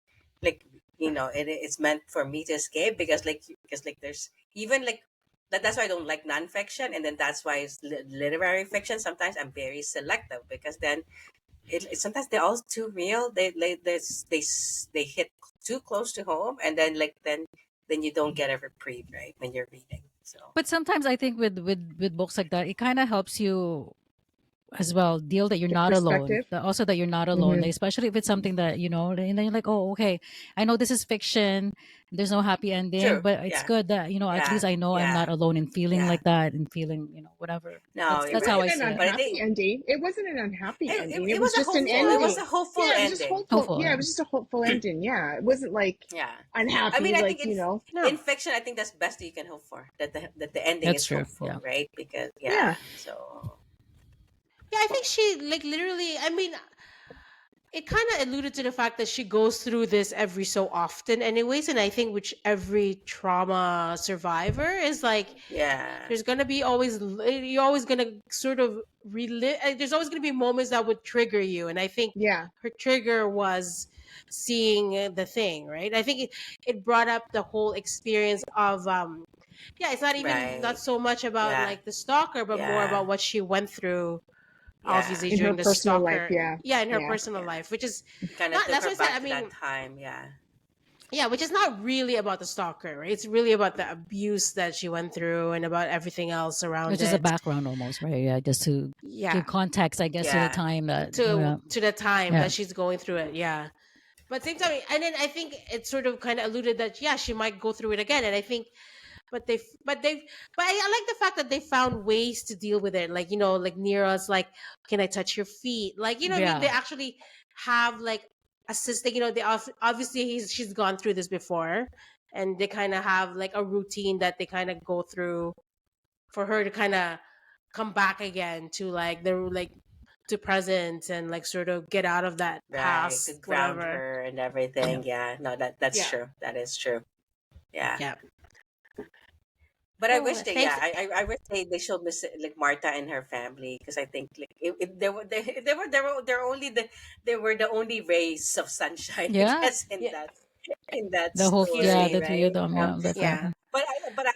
like, it's meant for me to escape, because there's even like that's why I don't like nonfiction, and then that's why it's literary fiction. Sometimes I'm very selective, because then sometimes they're all too real. They hit too close to home, and then then you don't get a reprieve, right, when you're reading. So But sometimes I think with books like that, it kind of helps you as well deal that you're Get not alone, perspective. also that you're not alone, Hmm. like, especially if it's something that and then you're like, oh, okay, I know this is fiction, there's no happy ending, true. but it's Yeah. good that at Yeah. least I know I'm Yeah. not alone in feeling Yeah. like that and feeling whatever. No, that's you're It that's how I wasn't right. an see it. But I unhappy think ending. It wasn't an unhappy ending. It it was was a just an hopeful. It was ending. a hopeful Yeah, it was just ending. hopeful. Hopeful, Yeah, it yeah. was just a hopeful ending. Yeah, it wasn't like Yeah. I unhappy, mean, I like, think No. in fiction, I think that's best that you can hope for, that the ending That's is true, yeah. hopeful, right? Because yeah. so Yeah, I think she like literally. I mean, it kind of alluded to the fact that she goes through this every so often, anyways. And I think which every trauma survivor is like, yeah, there's gonna be you're always gonna sort of relive. There's always gonna be moments that would trigger you, and I think Yeah. her trigger was seeing the thing, right? I think it brought up the whole experience of yeah, it's not right, so much about yeah, like the stalker, but more yeah, about what she went through yeah. obviously In her during the personal life. stalker, Yeah. yeah, in her Yeah. personal Yeah, life, which is kind of not, took that's her what I said, I back to that mean, time. Yeah, yeah, which is not really about the stalker, right? It's really about the abuse that she went through and about everything else around Which is a it. background almost, right? Yeah, just to Yeah, give context, I guess, to the yeah, time that to the time yeah. that she's going through it, yeah. But same time, and then I think it sort of kind of alluded that yeah, she might go through it again, and I think, but I like the fact that they found ways to deal with it, like like Nira's like, can I touch your feet, like what I mean, they Yeah. actually have like assisting, they obviously she's gone through this before, and they kind of have like a routine that they kind of go through for her to kind of come back again to like the like to present and like sort of get out of that right. To past ground whatever. her and Yeah, everything. Yeah, no, that's yeah, true. That is true. Yeah. yeah. But I Oh, wish they, thanks. I wish they showed Miss, like, Marta and her family, because I think like they were the only rays of sunshine, I Yeah. guess, Yeah, in that The whole, excuse yeah, me. story, the three of right? them, yeah, the Yeah, family. but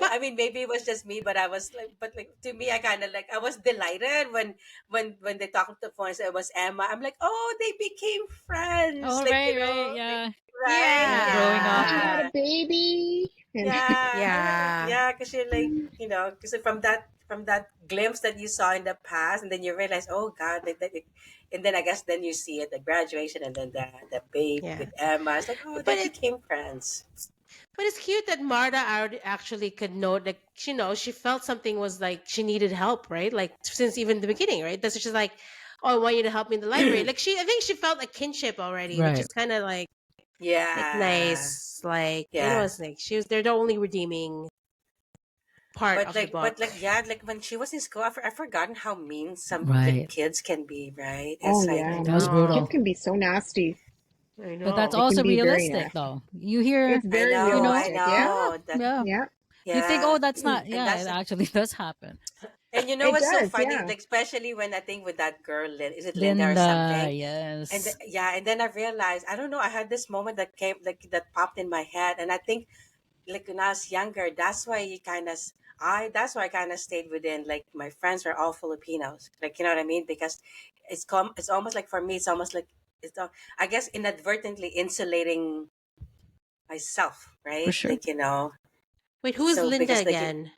I mean, maybe it was just me, but I was like, but like, to me, I kind of like, I was delighted when they talked on the phone and said it was Emma. I'm like, oh, they became friends, Oh, like, right, right, like, yeah. right, Yeah, growing up. And she had yeah, a yeah. baby. And Yeah, yeah, yeah, because you're like, because from that glimpse that you saw in the past, and then you realize, oh God, and then I guess then you see it, the graduation, and then the babe yeah. with Emma. It's like, oh, they But it became friends. but it's cute that Marta actually could know, like, she felt something was like she needed help, right? Like since even the beginning, right? That's just like, oh, I want you to help me in the library. Like I think she felt a kinship already, which Right. is kind of like Yeah, nice, like yeah. it's like they're the only redeeming part of the But book. like, yeah, like when she was in school, I've forgotten how mean some like Right. kids can be, right? oh It's like, I yeah, That was know, kids brutal. can be so nasty. I But that's They know. can also be very realistic, nasty. though. You hear, It's very I realistic. Yeah. yeah, know that, yeah. Yeah. You think, oh, yeah, that's not, and yeah, that's it actually does happen. And you know It what's so does. funny? Yeah. Like, especially when I think with that girl, is it Linda or Linda, something? yes. Yeah, and then I realized, I don't know, I had this moment that came, like, that popped in my head, and I think, like, when I was younger, that's why that's why I kind of stayed within, like, my friends were all Filipinos, like, you know what I mean? Because it's almost like, for me, it's almost like, I guess, inadvertently insulating myself, For right? sure. Like, Wait, who is so Linda because, like, again?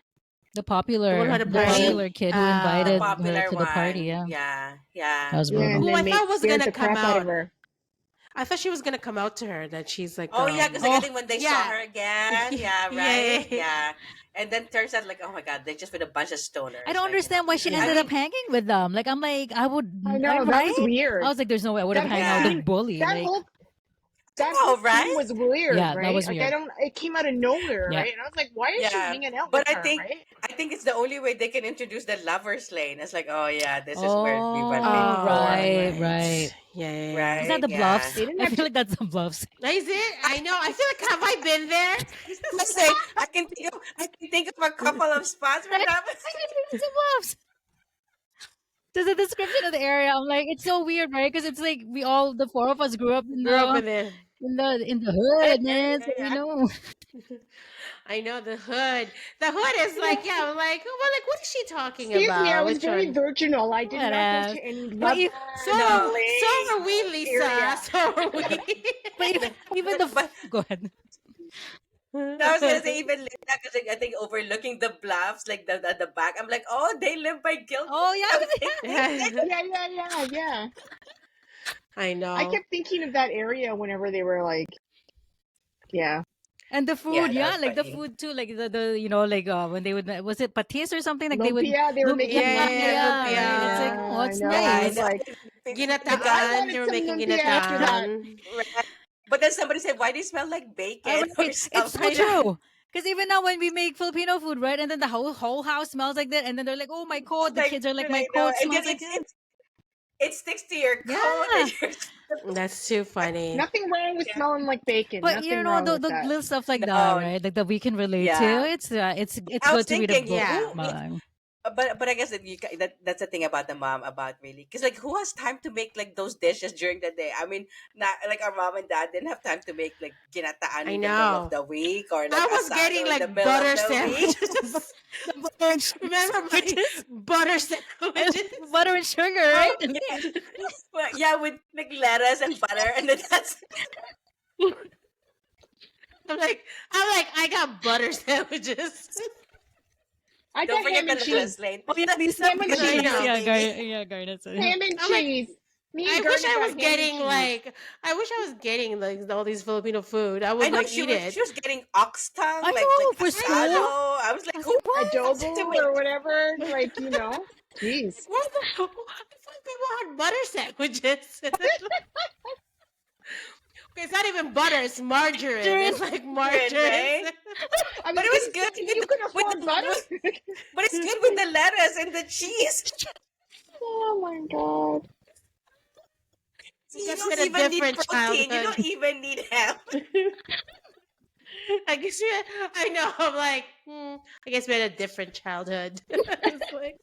The The one who popular, had a the The party? popular kid who the invited her popular to the party, one, yeah. yeah, That yeah. was yeah, and brutal. Who I then thought was scared gonna the come crap out of out. her. I thought she was gonna come out to her that she's like Oh yeah, because I Oh, think when they saw yeah. her again, yeah, Yeah. right, yeah, and then turns out, like, oh my God, they're just with a bunch of I stoners, don't like, understand why she I Yeah. ended up mean, hanging with them. Like, I'm like, I would, I I know that was right? I weird. was like, there's no way I would have That hang whole out with a yeah, scene, bully. that Like, whole that Oh, whole scene right? was weird, Yeah, that right? was Like weird. it came out of nowhere, Yeah. right? And I was like, why is she Yeah. hanging out with But I her, think right? I think it's the only way they can introduce the lovers lane. It's like, oh yeah, this is where we went Oh, before, Oh, right, right. right. Yeah, yeah, yeah. Is that right? the Yeah. bluffs? They didn't I have feel to. like that's the bluffs. Is it? I know. I feel like, have I been there? I say I can think of a couple of spots where Right? that I feel like that's the bluffs. There's a description of the area. I'm like, it's so weird, right? Because it's like we all, the four of us, grew up Grew up in there. in the hood, man. So we yeah. know. I know the hood. The hood is like, yeah, I'm like, oh, well, like, what is she talking Excuse me, I about? was Which very one? virginal. I did not go Whatever. to any But lovers you, So lane are we, Lisa. area. So are we. but even the But go ahead. no, I was gonna say even Linda, because I think overlooking the bluffs, like the back, I'm like, oh, they live by Gilpin. Oh I was yeah, thinking, Yeah. I I know. kept thinking of that area whenever they were like, yeah. and the yeah, food, that yeah, was like the funny. food too, like the like when they would, was it patis or something, like they would Lumpia, they were lumpia, making Yeah, yeah, lumpia, right? right? It's like, lumpia. Yeah, oh, I it's know. Yeah, I I was nice. know. like, The guy, I Ginataan. They wanted were some making lumpia after that. ginataan. right? But then somebody said, why do you smell like bacon or Right. It's so something? I know. true. Because even now when we make Filipino food, right, and then the whole house smells like that, and then they're like, "Oh, my coat." The Like, kids are like, "My I know. coat And then smells like that." it sticks to your coat Yeah, and you're That's too funny. Nothing wrong with yeah. smelling like bacon. but you Nothing know wrong the with the that. little stuff like that, No, right? Like that we can relate to. yeah. It's I was good to read a thinking, book. Yeah. but I guess that that's the thing about the mom about really because like who has time to make like those dishes during the day? I mean, not like our mom and dad didn't have time to make like ginataan I in the middle of know. the week or I like was getting asado in the like middle of butter the week. sandwiches. The butter and Remember my sandwiches, butter sandwiches? butter and sugar, Oh right? yeah, well, yeah, with like lettuce and butter, and then that's I got butter sandwiches. I don't got forget ham the and cheese. lettuce lane. Oh yeah, Lisa, Ham and because I cheese. Lisa, know. yeah, Maybe. yeah, Garnet. Ham and I'm like, cheese. Me I and wish Garnet I got was ham and getting cheese. I wish I was getting like all these Filipino food. I I would know like eat it. she was getting ox tongue I like know for asado. school. I was I like, was who like, what? wants to Adobo make? or whatever. Like, jeez. Like, what the? I thought people had butter sandwiches. It's not even butter; it's margarine. Margarine. It's like Right, margarine. right? I But was it was gonna good say, with you could with afford butter? but it's good with the lettuce and the cheese. Oh my god. I You guess we don't had a even need different protein. You childhood. don't even need ham. I guess we had, I know. I'm like, I guess we had a different childhood. It's like,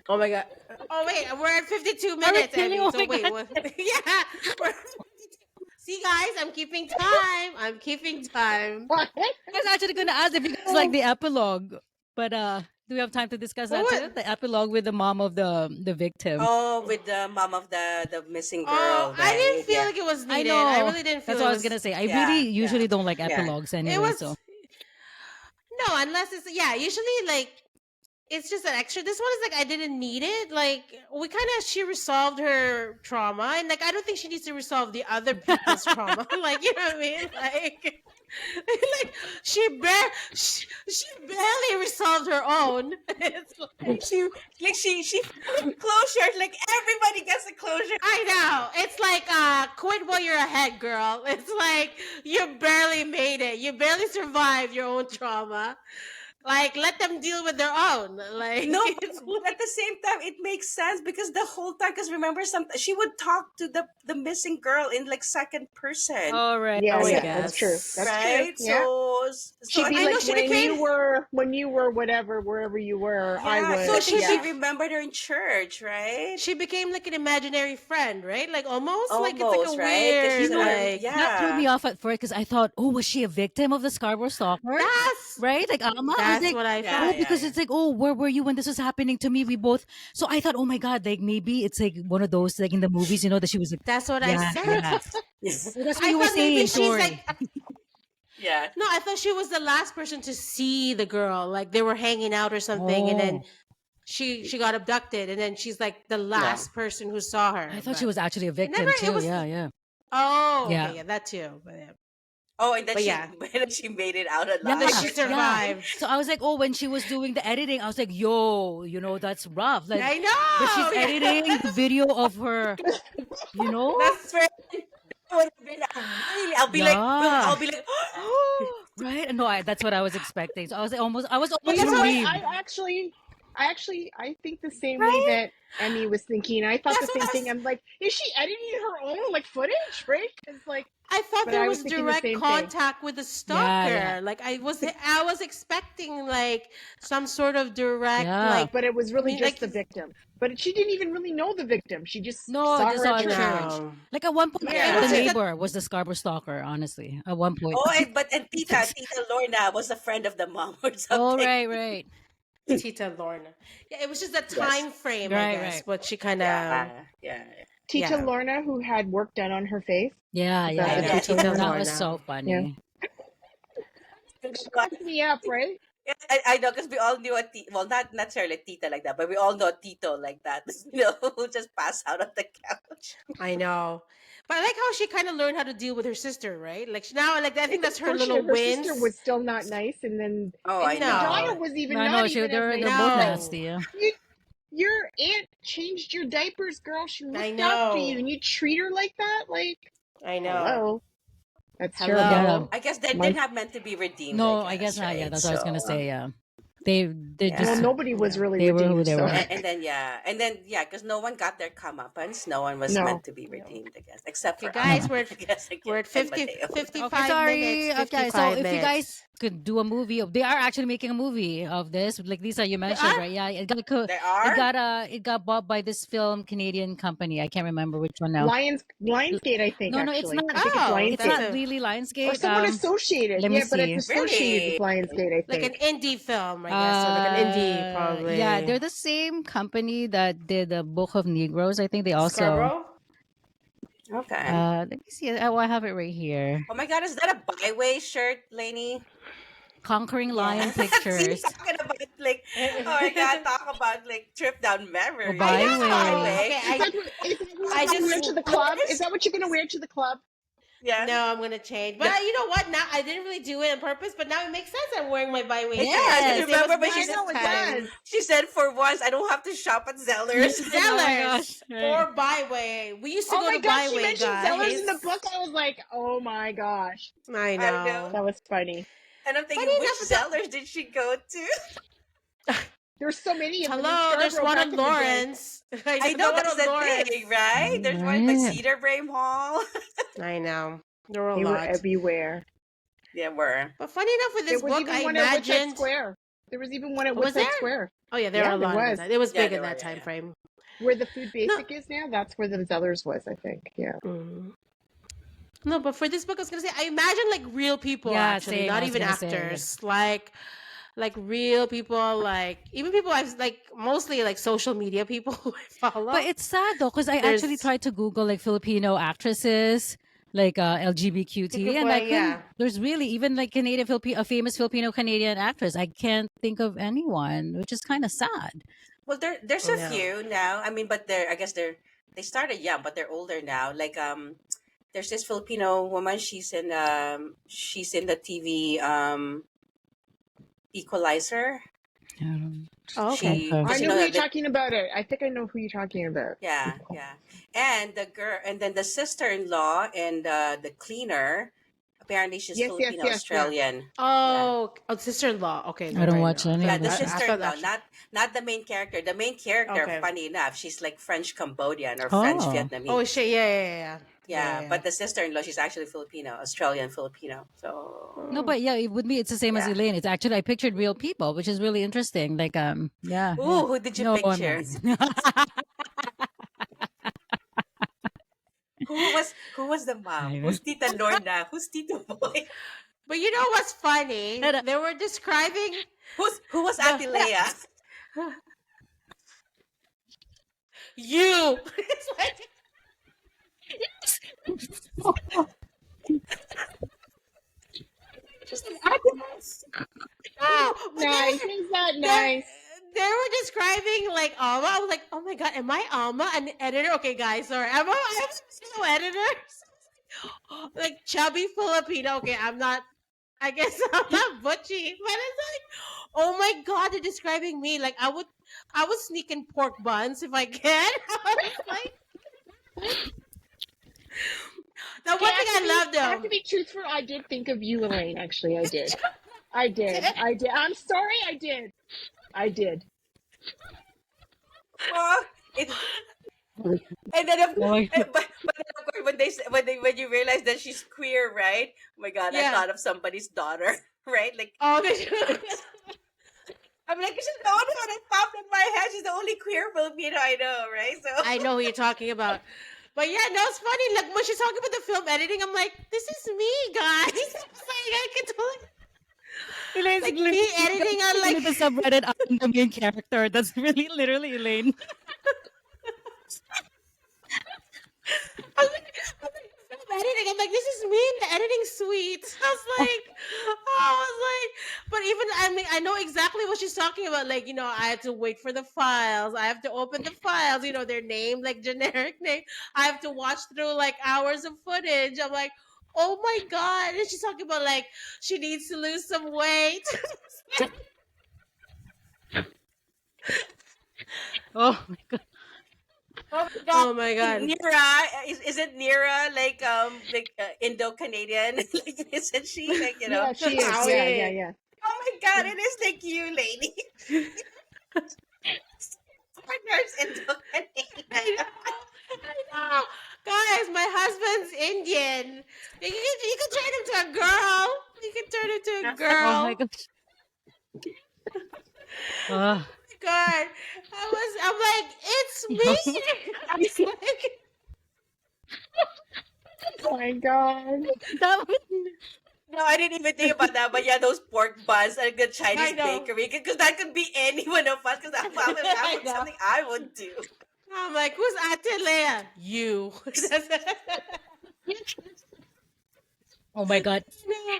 oh my god. Oh wait, we're at 52 minutes, really? Emmy. Oh So my wait, God. what? Yeah, we're at 52. See, guys, I'm keeping time. I'm keeping time. What? I was actually going to ask if you guys like the epilogue, but do we have time to discuss What that too? was? The epilogue with the mom of the victim. Oh, with the mom of the missing Oh, girl, I didn't right? feel Yeah, like it was I needed. I know. really didn't feel That's it what I was was. gonna say. I really yeah, usually yeah, don't like yeah. epilogues It anyway. was So no, unless it's usually like it's just an extra. This one is like I didn't need it. Like she resolved her trauma, and like I don't think she needs to resolve the other people's trauma. Like you know what I mean? Like, like she barely resolved her own. It's like, She closure. Like everybody gets a closure. I know. It's like quit while you're ahead, girl. It's like you barely made it. You barely survived your own trauma. Like let them deal with their own. Like No, it's but at the same time, it makes sense because the whole time, because remember, she would talk to the missing girl in like second person, all right. Yeah, I So that's true. guess. That's true. right? Yeah. So She'd I be I think know like, she when became you were whatever, wherever you were, I yeah, because so I was. think she she Yeah. remembered her in church, right? she became like an imaginary friend, right? Like almost like it's like a Almost, right? Because you weird she's know like that threw me yeah. off at first because I thought, oh, was she a victim of the Scarborough stalker? that's Right? Like Alma, I was that's like, what I Yeah, oh, thought. yeah, because yeah. it's like, oh, where were you when this was happening to me? We both. So I thought, oh my god, like maybe it's like one of those like in the movies, that she was like, That's what I yeah, said. yeah. Yes. So that's what I you were thought maybe saying, she's Tori. like Yeah. no, I thought she was the last person to see the girl. Like they were hanging out or something, and then Oh, she got abducted, and then she's like the No. last person who saw I her. thought she But was actually a it never. victim It too. was. Yeah, yeah, Oh, yeah. okay, yeah, that too. But yeah, Oh, and then but yeah. she made it out Yeah, Then alive she or something. yeah. survived. So I was like, oh, when she was doing the editing, I was like, yo, that's rough. Like, I but she's know. editing Yeah. the video of her, That's right. would have been really. Yeah. I'll be like, Right? No, that's what I was expecting. So I was Well, almost you know what? relieved. I think the same way Right? that Emmy was thinking. I thought the That's what same thing. I'm like, is she editing her own like footage, right? Because like, I thought but there I was was thinking the direct same thing. contact with the Yeah, yeah. stalker. Like I was expecting like some sort of direct Yeah. like But it was I really mean just like the victim. But she didn't even really know the victim. She just No, saw just her at saw it at church. church. no. Like at one point, I It thought was the yeah. just that neighbor was the Scarborough stalker. Honestly, at one point. Oh, and Tita Lorna was a friend of the mom or Oh, something. right, right, Tita Lorna. Yeah, it was just that Yes. time frame, I right, guess. right. But she kind of Yeah. Tita yeah. Lorna, who had work done on her face. Yeah, Is that yeah, the yeah. Yeah, Tita Tita Lorna? That was Lorna. so Yeah. funny. It cracked me up, right? Yeah, I know because we all knew well, not necessarily Tita like that, but we all know Tito like that. Who just passed out on the couch. I know. But I like how she kind of learned how to deal with her sister, right? Like now, like I think that's her little Unfortunately, her sister wins. was still not nice, and then Oh, I I the know. daughter know. was even I not know even as they're nice both as like No. nasty. Yeah. you. Your aunt changed your diapers, girl. She I looked after you, know. and you treat her like that. Like, I know. hello, that's terrible. Yeah. Hello. I guess they My did not meant to be redeemed, I No, I guess guess, not. Yeah, right? that's what I was gonna So, say. Yeah, they well, just yeah. nobody was Yeah. really they were who redeemed, they so were. Because no one got their comeuppance. No one was no. meant to be No. redeemed, I guess, except Okay, for guys, Alma, Yeah. we're at, I guess, we're at and 50, Mateo. Okay, 55 sorry. minutes. Okay, so 55 if you guys minutes. could do a movie, they are actually making a movie of this. Like Lisa, you They mentioned, are? right? Yeah, There are? it got bought by this film Canadian company. I can't remember which one now. Lionsgate, I think, No, no, it's actually. not. I think it's Oh, It's that's Lionsgate. not a really Or Lionsgate. someone associated. Let me Yeah, but it's see. associated with Really? Lionsgate, I like an think. indie film, I guess, or like an indie Yeah, probably. they're the same company that did the Book of Negroes. I think they also. Scarborough? Okay. Let me see. Oh, I have it right here. Oh my God, is that a byway shirt, Lainey? Conquering Lion Yes. See, Pictures. talking about like, oh my God, talk about like trip down Oh, memory I lane. It's Byway. know. byway. Okay, Is that what I you're gonna just wear to the club? Is that what you're gonna wear to the club? Yeah. no, I'm gonna change. But you know what? Now I didn't really do it on purpose, but now it makes sense. I'm wearing my byway Yeah, shirt I because Yes. it was remember, but busy I this know it time. does. she said for once I don't have to shop at Zellers. Oh my Zellers gosh. Right. or Byway. We used to Oh go my to gosh, she Byway, mentioned Zellers guys. in the book. I was like, oh my gosh. I I know. know. That was funny. And I'm Funny thinking, which enough, Zellers did she go to? There's so many of them in hello, there's Scarborough one back on in the day. Lawrence. I I know know the one that's on the Lawrence. thing, right? There's one by Right. Cedar Brame Hall. I know. There were a They were lot. everywhere. Yeah, we're. But funny enough, with There this was book, even I one at Woodside imagined. Square. There was even one at Was Woodside there? Square. Oh yeah, there were Yeah, a there lot of was. that. It was Yeah, big there in were. that Yeah, time yeah. frame. Where the Food No. Basic is now, that's where the Zellers was, I think. Yeah. Mm. No, but for this book, I was gonna say, I imagine like real people Yeah, actually, same. I not was even gonna say. Yeah. actors. Like real people, like even people I've like mostly like social media people who I follow. But it's sad though, because I actually There's tried to Google like Filipino actresses, like LGBTQT, and I couldn't. yeah. There's really even like a famous Filipino Canadian actress. I can't think of anyone, which is kind of sad. Well, there's a No. few now. I mean, but I guess they started young, but they're older now. Like there's this Filipino woman. She's in the TV Equalizer. Oh, okay. She, Okay. because I you know know who you're that talking about. I think I know who you're talking about. yeah, and the girl, and then the sister-in-law and the cleaner. Apparently, she's Yes, yes, Filipino yes, yeah. Australian. Yeah. Oh, sister-in-law. Okay, I don't I watch know. any Yeah, of the that. I thought sister-in-law, actually. not the main character. The main character, Okay. funny enough, she's like French Cambodian or French Oh, Vietnamese. Oh shit! Yeah. Yeah, but the sister-in-law, she's actually Filipino, Australian Filipino. So no, Oh. but yeah, it would be. It's the same as yeah. Elaine. It's actually I pictured real people, which is really interesting. Like yeah, yeah. Ooh, who did you No, I'm picture? not. Who was the mom? I Who's Tita Lorna? Who's Tito Boy? But you know what's funny? know. They were describing Who was the Auntie Leia? you. It's like wow. But Nice. Is that they, nice? they were describing like Alma. I was like, oh my god, am I Alma, an editor? Okay, guys, sorry, I'm no editors. Like chubby Filipino. Okay, I'm not. I guess I'm not butchy, but it's like, oh my god, they're describing me. Like I would sneak in pork buns if I can. I was like, The one thing I loved I have to him. be truthful. I did think of you, Elaine. Actually, I did. I did. I'm sorry. I did. Oh, it, and then of, Oh my God. but then of course when you realize that she's queer, right? Oh my god, I Yeah. thought of somebody's daughter, right? Like Oh, I'm like, she's the only one that popped in my head. She's the only queer Filipino I know, right? So I know who you're talking about. But yeah, no, it's funny. Like when she's talking about the film editing, I'm like, this is me, guys. It's like I can totally Elaine's like literally me editing on in like the subreddit. I'm the main character. That's really literally Elaine. I'm editing. I'm like, this is me in the editing suite. I was like, but even I mean, I know exactly what she's talking about. Like, I have to wait for the files. I have to open the files. Their name, like generic name. I have to watch through like hours of footage. I'm like, oh my god! And she's talking about like she needs to lose some weight. Oh my God. oh my god. Oh my god! Nira isn't Nira like Indo-Canadian? Like isn't she like Yeah, she is. Oh Yeah, yeah. yeah, yeah. Oh my god, it is like you, lady. Partners Indo-Canadian. I know. Guys, my husband's Indian. You can turn him to a girl. You can turn him to a girl. Oh my gosh. God. I'm like, it's me. I was like, Oh my god. That was, No, I didn't even think about that. But yeah, those pork buns at the I Chinese know. bakery, because that could be any one of us. Because that I would know. something I would do. I'm like, who's Ate Leia? You. oh my God. No.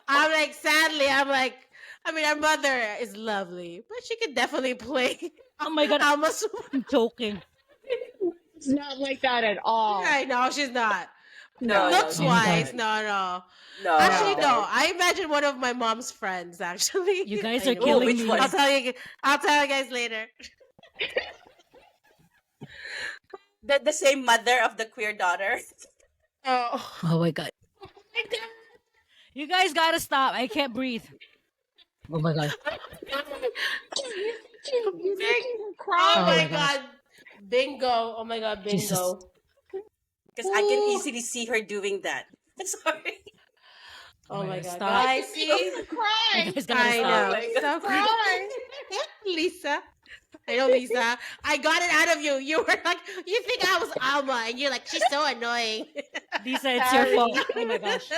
I'm like, sadly, I mean, our mother is lovely, but she could definitely play Oh my God. almost. I'm joking. It's not like that at all. I know she's not. No, Looks she's wise, not. no. No, Actually, No. no. I imagine one of my mom's friends. Actually, You guys I are know. killing which me. one? I'll tell you. I'll tell you guys later. The same mother of the queer daughter. Oh, Oh my God. You guys gotta stop. I can't breathe. Oh my God. You're making her oh cry. Oh my my gosh. god, bingo! Oh my god, bingo! Jesus. Because I can Ooh. easily see her doing that. Sorry. Oh my God, god, stop. guys, You're see, making her You cry. guys gotta I stop. know. my God. So Cry. Lisa. I know, Lisa. I got it out of you. You were like, you think I was Alma, and you're like, she's so annoying. Lisa, it's your Sorry. fault. Oh my gosh.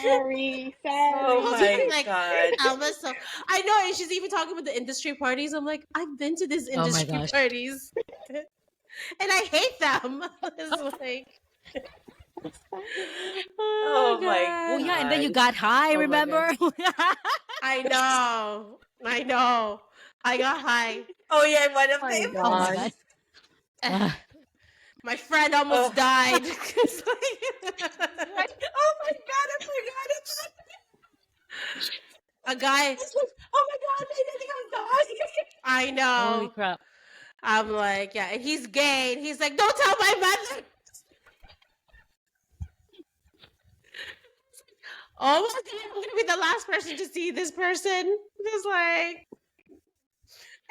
Sorry. Oh Well, Sorry. she's my like, god. Alma's so. I know, and she's even talking about the industry parties. I'm like, I've been to these Oh my industry gosh. parties, and I hate them. It's like, Oh my Oh god. yeah, and then you god. got high, Oh my remember? I know. I know. I got high. Oh yeah, one of Oh my them. oh my god. God. Uh, My friend almost Oh. died. It's Like, oh my god, I forgot it. a guy. It's like, oh my god, I think I'm dying. I holy know. crap. I'm like, yeah, and he's gay. And he's like, don't tell my mother. Oh my god, I'm gonna be the last person to see this person. Just like,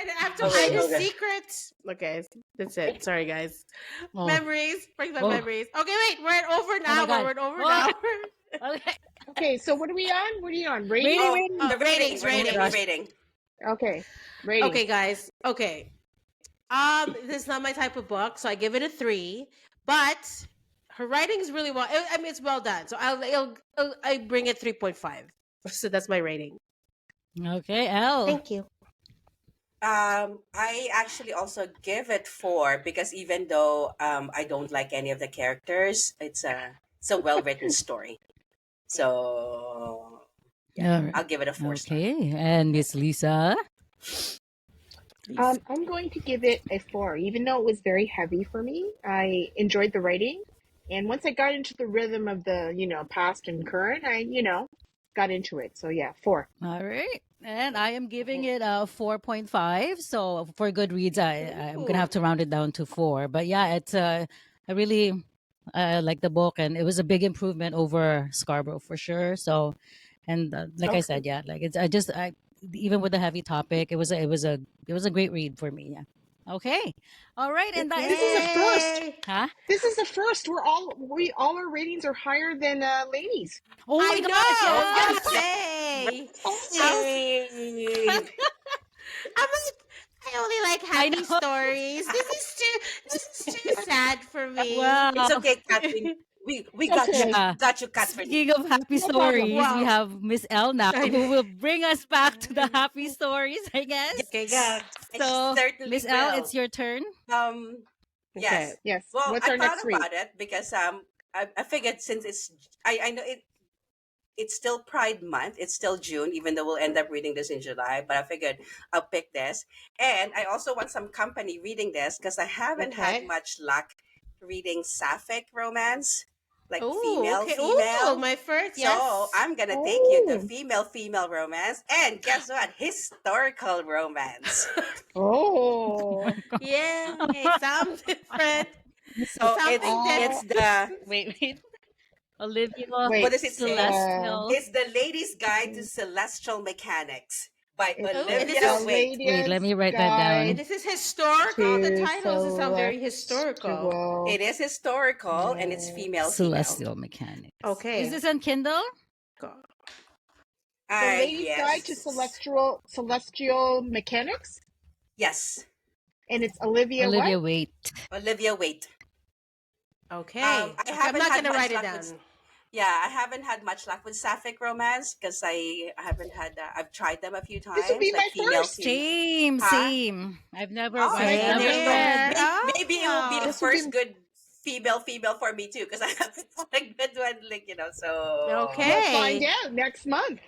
and I have to Okay, hide his okay. secret. Okay, that's it. Sorry, guys. Oh. Memories. Brings back Oh. memories. Okay, wait, we're at over an Oh my hour. God. We're at over an Oh. hour. Okay. Okay, so what are we on? What are you on? Rating? Rating, Oh, rating. Oh, the ratings, rating. ratings. Rating. Okay. Rating. Okay, guys. Okay. This is not my type of book, so I give it a 3. But her writing is really well. I mean, it's well done. So I bring it 3.5. So that's my rating. Okay, Elle. Thank you. I actually also give it 4 because even though I don't like any of the characters, it's a well written story. So yeah, All right. I'll give it a 4 star. Okay, and Miss Lisa. I'm going to give it a 4. Even though it was very heavy for me, I enjoyed the writing. And once I got into the rhythm of the, past and current, I, got into it. So yeah, 4. All right. And I am giving it a 4.5. So for good reads, I'm going to have to round it down to 4. But yeah, it's a really I like the book, and it was a big improvement over Scarborough for sure. So, and like I Okay. said, yeah, like I even with the heavy topic, it was a great read for me. Yeah. Okay. All right, and that This is is a first. Yay! huh? This is a first. We all our ratings are higher than ladies. Oh I my gosh, know. I was gonna yes. say. That's awesome. I was. Yay! I'm like. I only like I happy know. stories. This is too. This is too sad for me. It's Wow. okay, Catherine. We got you. Okay. Yeah. Got you, Catherine. Speaking of happy No problem. stories, we Wow. have Miss L now, I who know. will bring us back to the happy stories, I guess. Okay, Yes, go. I So, certainly Miss L, will. it's your turn. Um, Okay. yes. Yes. Well, What's I our thought next read? about it because I figured since I know it's still Pride Month. It's still June, even though we'll end up reading this in July. But I figured I'll pick this, and I also want some company reading this because I haven't had Okay. much luck reading sapphic romance, like Oh, female okay. Oh, female. my first. So Yes. I'm gonna take you to Oh. female romance, and guess what? Historical romance. Oh. Yay! Sounds different. So Something it's Uh, the Wait. Olivia what wait. does it say? Celestial. It's the Ladies' Guide to Celestial Mechanics by It's Oh, and this Olivia the is Waite. Wait, let latest me write that and guide down. this is historical. The to title doesn't sound very historical. celestial. It is historical and it's female. Celestial Mechanics. Is Okay. this on Kindle? Go- The Ladies Guide to Yes. Celestial Mechanics, Yes. and it's Olivia what? Olivia Waite. Olivia Waite. Okay. I Okay. I'm haven't not had gonna much write it luck with down. yeah, I haven't had much luck with sapphic romance because I haven't had I've tried them a few This will times be like my female first. female. Same, Huh? same. Oh, My Same I've there never you go. first. read. here. Maybe it will be the Oh. This will be first good female for me too because I haven't had a good one like so We'll find Okay. out next month.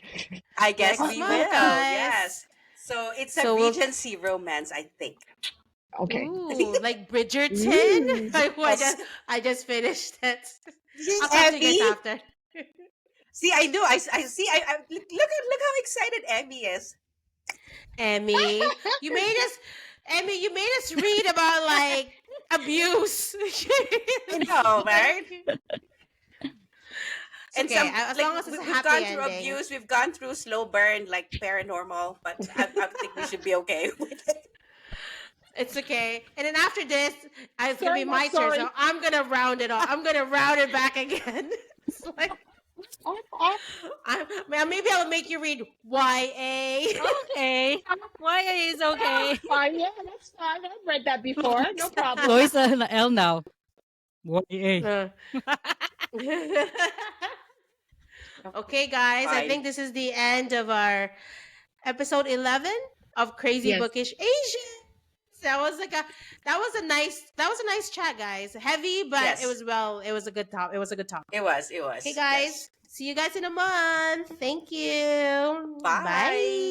I guess Next we month, will. guys. Yes. So it's a So we'll. Regency romance, I think. Okay. Ooh, like Bridgerton. Ooh. Yes. I just finished it. See, I'll talk to you guys Emmy. after. See, I do. I see. I look how excited Emmy is. Emmy, you made us. Emmy, you made us read about like abuse. I know, right? It's And okay, some as like long as it's a we've happy gone through ending. abuse, we've gone through slow burn, like paranormal, but I think we should be okay with it. It's okay. And then after this, it's gonna Sorry, be not my turn. sorry. So I'm gonna round it off. I'm gonna round it back again. It's like maybe I'll make you read YA. Okay. YA is okay. Fine. Yeah, that's fine. I've read that before. No problem. Lois L now. YA. Okay, guys. I Fine. think this is the end of our episode 11 of Crazy Yes. Bookish Asian. That was a nice chat, guys. Heavy, but Yes. it was a good talk. It was a good talk. It was. Okay, guys. Yes. See you guys in a month. Thank you. Bye. Bye.